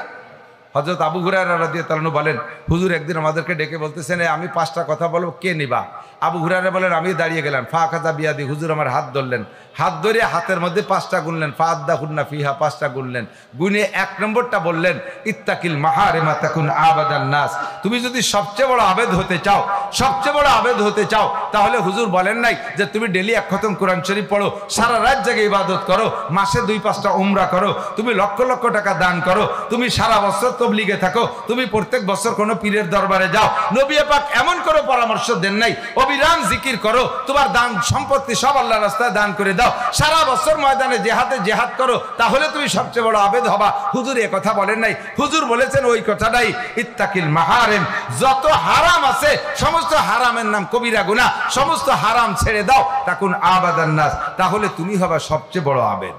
হযরত আবু হুরায়রা রাদিয়াল্লাহু আনহু বলেন হুজুর একদিন আমাদেরকে ডেকে বলতেছেন আমি 5টা কথা বলবো, কে নিবা? আবু হুরায়রা বলেন আমি দাঁড়িয়ে গেলাম, ফাখাযা বিয়াদি, হুজুর আমার হাত ধরলেন, হাত ধরে হাতের মধ্যে 5টা গুনলেন, ফাআদাহুন্না ফিহা, 5টা গুনলেন, গুনে 1 নম্বরটা বললেন ইত্তাকিল মাহারিমা তাকুন আবাদান নাস। তুমি যদি সবচেয়ে বড় আবেদ হতে চাও, সবচেয়ে বড় আবেদ হতে চাও, তাহলে হুজুর বলেন নাই যে তুমি ডেলি 1 খতম কোরআন শরীফ পড়ো, সারা রাত জেগে ইবাদত করো, মাসে 2-5টা উমরা করো, তুমি লক্ষ লক্ষ টাকা দান করো, তুমি সারা বছর তবলিগে থাকো, তুমি প্রত্যেক বছর কোনো পীরের দরবারে যাও। নবী পাক এমন কোনো পরামর্শ দেন নাই। অবিরাম জিকির করো, তোমার দান সম্পত্তি সব আল্লাহর রাস্তায় দান করে দাও, সারা বছর ময়দানে জিহাদ করো, তাহলে তুমি সবচেয়ে বড় আবেদ হবা। হুজুর এ কথা বলেন নাই, হুজুর বলেছেন ওই কথাটাই, ইত্তাকিল মাহারিম, যত হারাম আছে সমস্ত হারামের নাম কবিরা গুনাহ, সমস্ত হারাম ছেড়ে দাও, তাকুন আবাদান নাস, তাহলে তুমি হবা সবচেয়ে বড় আবেদ।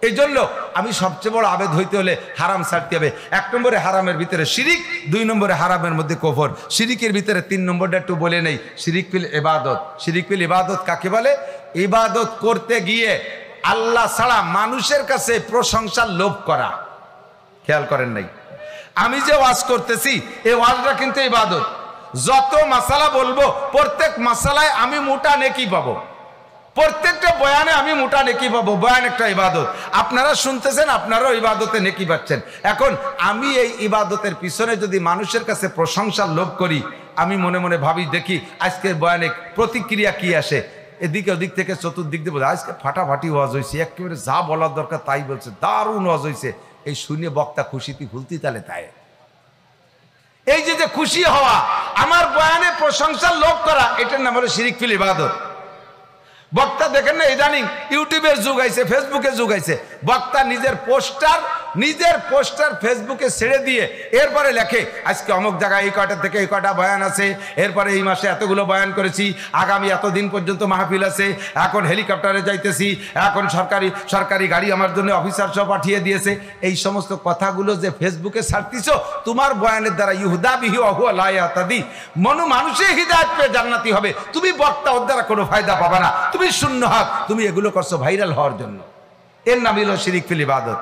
এই জন্য আমি সবচেয়ে বড় আবেদ হইতে হলে হারাম ছাড়তে হবে। 1 নম্বরে হারামের ভিতরে শিরিক, 2 নম্বরে হারামের মধ্যে কুফর, শিরিকের ভিতরে 3 নম্বরটা একটু বলে নেই, শিরিক ফিল ইবাদত। শিরিক ফিল ইবাদত কাকে বলে? ইবাদত করতে গিয়ে আল্লাহ ছাড়া মানুষের কাছে প্রশংসার লোভ করা। খেয়াল করেন নাই? আমি যে ওয়াজ করতেছি এই ওয়াজটা কিন্তু ইবাদত। যত মাসালা বলবো প্রত্যেক মাসালায় আমি মোটা নেকি পাবো, প্রত্যেকটা বয়ানে আমি মোটা নেকি পাবো। বয়ান একটা ইবাদত, আপনারা শুনতেছেন, আপনারাও ইবাদতে নেকি পাচ্ছেন। এখন আমি এই ইবাদতের পিছনে যদি মানুষের কাছে প্রশংসার লোভ করি, আমি মনে মনে ভাবি দেখি আজকের বয়ানে প্রতিক্রিয়া কি আসে, এদিকে ওদিক থেকে চতুর্দিক দিয়ে বলে আজকে ফাটাফাটি ওয়াজ হয়েছে, একেবারে যা বলার দরকার তাই বলছে, দারুণ ওয়াজ হয়েছে, এই শুনে বক্তা খুশিতে ফুলতি তালে তাই। এই যে খুশি হওয়া, আমার বয়ানে প্রশংসার লোভ করা, এটার নাম হলো শিরিক ফিল ইবাদত। বক্তা দেখেন না ইদানিং ইউটিউবের যুগ আইছে, ফেসবুকের যুগ আইছে, বক্তা নিজের পোস্টার ফেসবুকে ছেড়ে দিয়ে এরপরে লেখে আজকে অমুক জায়গায় এই কয়টা থেকে এই কয়টা বয়ান আছে, এরপরে এই মাসে এতগুলো বয়ান করেছি, আগামী এতদিন পর্যন্ত মাহফিল আছে, এখন হেলিকপ্টারে যাইতেছি, এখন সরকারি গাড়ি আমার জন্য অফিসার সব পাঠিয়ে দিয়েছে। এই সমস্ত কথাগুলো যে ফেসবুকে ছাড়তিছ, তোমার বয়ানের দ্বারা ইহুদা বিহি অহুয়া লা ইয়াহতাদি, মানুষে হিদায়াত পেয়ে জান্নাতি হবে, তুমি বক্তা ওর দ্বারা কোনো ফায়দা পাবা না, তুমি শূন্য হক, তুমি এগুলো করছো ভাইরাল হওয়ার জন্য। এর নাম হলো শিরিক ফিল ইবাদত।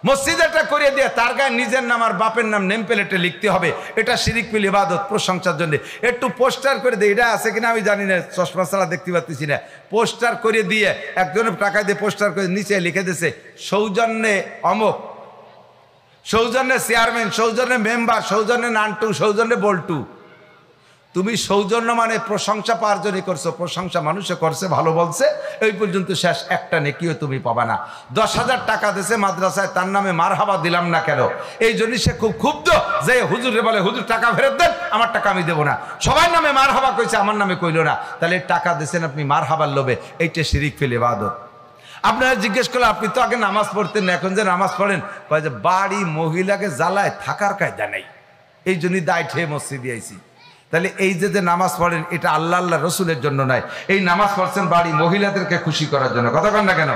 মসজিদটা করে দিয়ে তার গায়ে নিজের নাম আর বাপের নাম নেম প্লেটে লিখতে হবে, এটা শিরিক ফিল ইবাদত, প্রশংসার জন্য। একটু পোস্টার করে দিয়ে, এটা আছে কিনা আমি জানি না, চশমা ছাড়া দেখতে পাচ্ছি না, পোস্টার করে দিয়ে একজনের টাকা দিয়ে পোস্টার করে নিচে লিখে দিয়েছে সৌজন্যে অমুক, সৌজন্যে চেয়ারম্যান, সৌজন্যে মেম্বার, সৌজন্যে নান্টু, সৌজন্যে বল্টু। তুমি সৌজন্য মানে প্রশংসা পাওয়ার জন্য করছো, প্রশংসা মানুষে করছে, ভালো বলছে, এই পর্যন্ত শেষ, একটা নেকিও তুমি পাবা না। 10,000 টাকা দিয়েছে মাদ্রাসায়, তার নামে মারহাবা দিলাম না কেন, এই জন্য সে খুব ক্ষুব্ধ, যে হুজুরে বলে হুজুর টাকা ফেরত দেন, আমার টাকা আমি দেবো না, সবার নামে মারহাবা কইছে, আমার নামে কইল না, তাহলে টাকা দিয়েছেন আপনি মারহাবার লোভে, এইটা শিরিক ফিল ইবাদত। আপনারা জিজ্ঞেস করলে আপনি তো আগে নামাজ পড়তেন না, এখন যে নামাজ পড়েন, কয় যে বাড়ি মহিলাকে জ্বালায় থাকার কায়দা নেই, এই জন্যই দায় ঠেয়ে মসজিদে আইছি। তাহলে এই যে নামাজ পড়েন, এটা আল্লাহ রসুলের জন্য নয়, এই নামাজ পড়ছেন বাড়ি মহিলাদেরকে খুশি করার জন্য। কথা কন না কেন?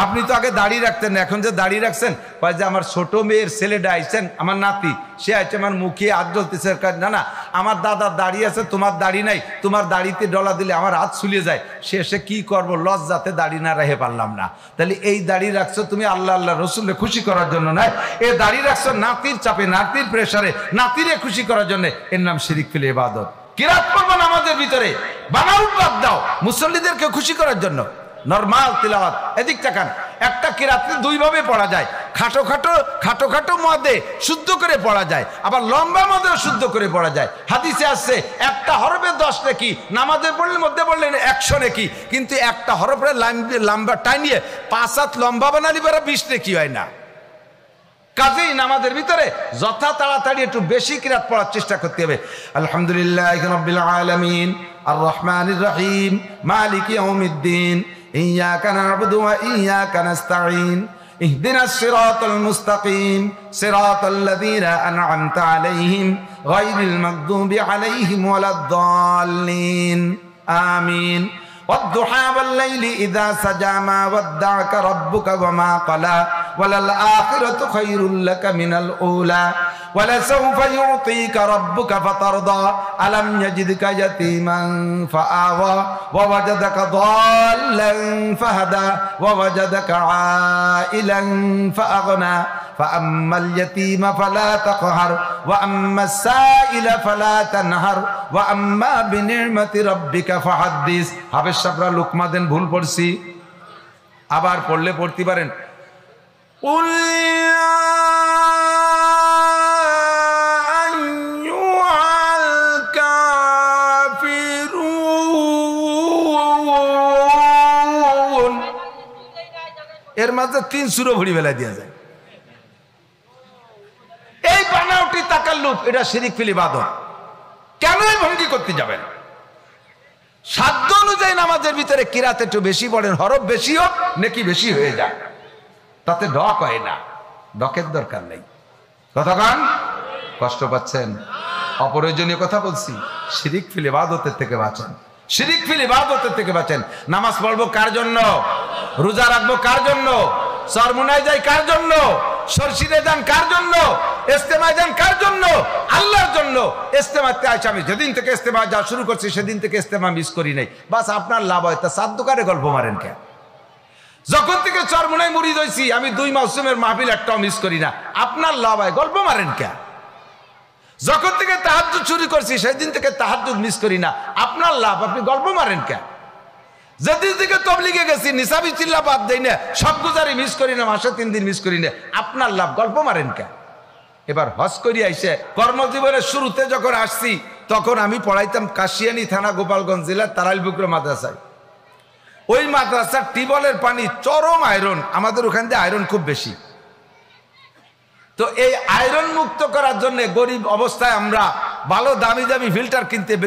আপনি তো আগে দাড়ি রাখতেন না, এখন যে দাড়ি রাখছেন, কয় যে আমার ছোট মেয়ের ছেলেটা আইছেন, আমার নাতি, সে আইছে, আমার মুখে হাত জ্বলতেছে, না না, আমার দাদার দাড়ি আছে, তোমার দাড়ি নাই, তোমার দাড়িতে ডলা দিলে আমার হাত ছুলিয়ে যায়, শেষে কি করব, লজ্জাতে দাড়ি না রেখে পারলাম না। তাহলে এই দাড়ি রাখছো তুমি আল্লাহ আল্লাহ রসুলকে খুশি করার জন্য নয়, এই দাড়ি রাখছো নাতির চাপে, নাতির প্রেসারে, নাতিরে খুশি করার জন্য। এর নাম শিরিক ফিল ইবাদত। কিরাত করবো নামাজের ভিতরে, বানাউট বাদ দাও মুসল্লিদেরকে খুশি করার জন্য। নরমাল তিলাওয়াত, এদিক তাকান। একটা কিরাতে দুই ভাবে পড়া যায়, খাটো খাটো মদে শুদ্ধ করে পড়া যায়, আবার লম্বা মদেও শুদ্ধ করে পড়া যায়। হাদিসে আসছে একটা হরফে 10 নেকি, নামাজের পড়লে মধ্যে পড়লেন 100 নেকি, কিন্তু একটা হরফে লম্বা টাইনিয়ে 5 হাত লম্বা বানালি বেড়া 20 নেকি হয় না। কাজেই নামাজের ভিতরে যথা তাড়াতাড়ি একটু বেশি কিরাত পড়ার চেষ্টা করতে হবে। আলহামদুলিল্লাহি রাব্বিল আলামিন আর রহমানির রহিম মালিকি ইয়াউমিদ্দিন ইয়্যাকা না'বুদু ওয়া ইয়্যাকা নাস্তাঈন ইহদিনাস সিরাতাল মুস্তাকিম সিরাতাল লাযীনা আন'আমতা আলাইহিম গায়রিল মাগদুবি আলাইহিম ওয়ালাদ-দাল্লিন আমিন। والضحى والليل إذا سجى ما ودعك ربك وما قلى وللآخرة خير لك من الأولى ولسوف يعطيك ربك فترضى ألم يجدك يتيما فآوى ووجدك ضالا فهدى ووجدك عائلا فأغنى فأما اليتيم فلا تقهر وأما السائل فلا تنهر وأما بنعمة ربك فحدث। হাফেজ সাহেবরা লোকমা দেন ভুল পড়ছি, আবার পড়লে পড়তে পারেন। قل يا أيها الكافرون, এর মাঝে 3 সূরা ভরি বেলা দিয়া যায়। এই বানাওটি তাকাল্লুফ, এটা শিরিক ফিল ইবাদত। কেন এই ভঙ্গি করতে যাবেন? সাধ্য অনুযায়ী নামাজের ভিতরে কিরাত একটু বেশি পড়েন, হরফ বেশি হোক নেকি বেশি হয়ে যায়, তাতে ডক হয় না, ডকের দরকার নেই। কতক্ষণ কষ্ট পাচ্ছেন? অপ্রয়োজনীয় কথা বলছি। শিরিক ফিল ইবাদতের থেকে বাঁচেন, শিরিক ফিল ইবাদতের থেকে বাঁচেন। নামাজ পড়বো কার জন্য? রোজা রাখবো কার জন্য? চরমুনায় যাই কার জন্য? সরসিরে যান কার জন্য? ইস্তেমায় যান কার জন্য? আল্লাহর জন্য। ইস্তেমাতে আইসা আমি যেদিন থেকে ইস্তেমা যা শুরু করছি সেদিন থেকে ইস্তেমা মিস করি নাই, বাস আপনার লাভ হয়। তা সাত দোকানে গল্প মারেন কে? যখন থেকে চরমুনায় মুরিদ হইছি আমি 2 মাসুমের মাহফিল একটাও মিস করি না, আপনার লাভ হয়, গল্প মারেন কে? যখন থেকে তাহাজ্জুদ শুরু করছি সেদিন থেকে তাহাজ্জুদ মিস করি না, আপনার লাভ, আপনি গল্প মারেন কে? যেদিন থেকে তবলিগে গেছি নিসাবি চিল্লা বাদ দেই না, সব গুজারি মিস করি না, মাসে 3 দিন মিস করি না, আপনার লাভ, গল্প মারেন কে? এবার হজ করি আইসে কর্মজীবনের শুরুতে যখন আসছি তখন আমি পড়াইতাম কাশিয়ানী থানা গোপালগঞ্জ জেলার তারাইলপুকুর মাদ্রাসায়। ওই মাদ্রাসার টিউবওয়েলের পানি চরম আয়রন, আমাদের ওখান দিয়ে আয়রন খুব বেশি। তো এই আয়রন মুক্ত করার জন্য গরিব অবস্থায় আমরা ভালো দামি দামি ফিল্টার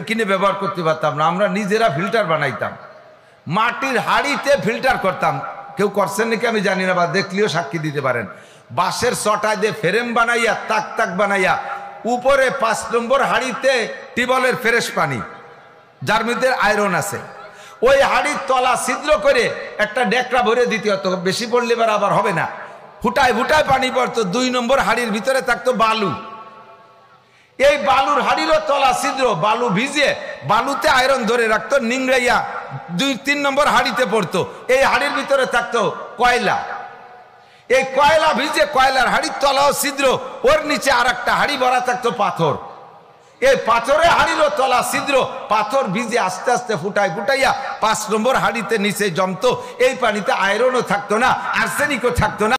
কিনে ব্যবহার করতে পারতাম না, আমরা নিজেরা ফিল্টার বানাইতাম, মাটির হাড়িতে ফিল্টার করতাম। কেউ করছেন নাকি আমি জানি না, বা দেখলেও সাক্ষী দিতে পারেন। বাঁশের চটায় দিয়ে ফ্রেম বানাইয়া তাক তাক বানাইয়া উপরে 5 নম্বর হাড়িতে টিউবওয়েলের ফ্রেশ পানি যার মধ্যে আয়রন আছে, ওই হাড়ির তলা ছিদ্র করে একটা ডেকরা ভরে দিতে হতো, বেশি পড়লে এবার আবার হবে না, ফুটায় ফুটায় পানি পড়তো। 2 নম্বর হাড়ির ভিতরে থাকতো বালু, এই বালুর হাড়িরও তলা ছিদ্র, বালু ভিজে বালুতে আয়রন ধরে রাখতো, নিংড়াইয়া 2-3 নম্বর হাড়িতে পড়তো। এই হাড়ির ভিতরে থাকতো কয়লা, এই কয়লা ভিজে কয়লার হাড়ির তলাও ছিদ্র, ওর নিচে আর একটা হাড়ি ভরা থাকতো পাথর, এই পাথরে হাড়িরও তলা ছিদ্র, পাথর ভিজে আস্তে আস্তে ফুটাই ফুটাইয়া 5 নম্বর হাড়িতে নিচে জমতো। এই পানিতে আয়রনও থাকতো না, আর্সেনিকও থাকতো না।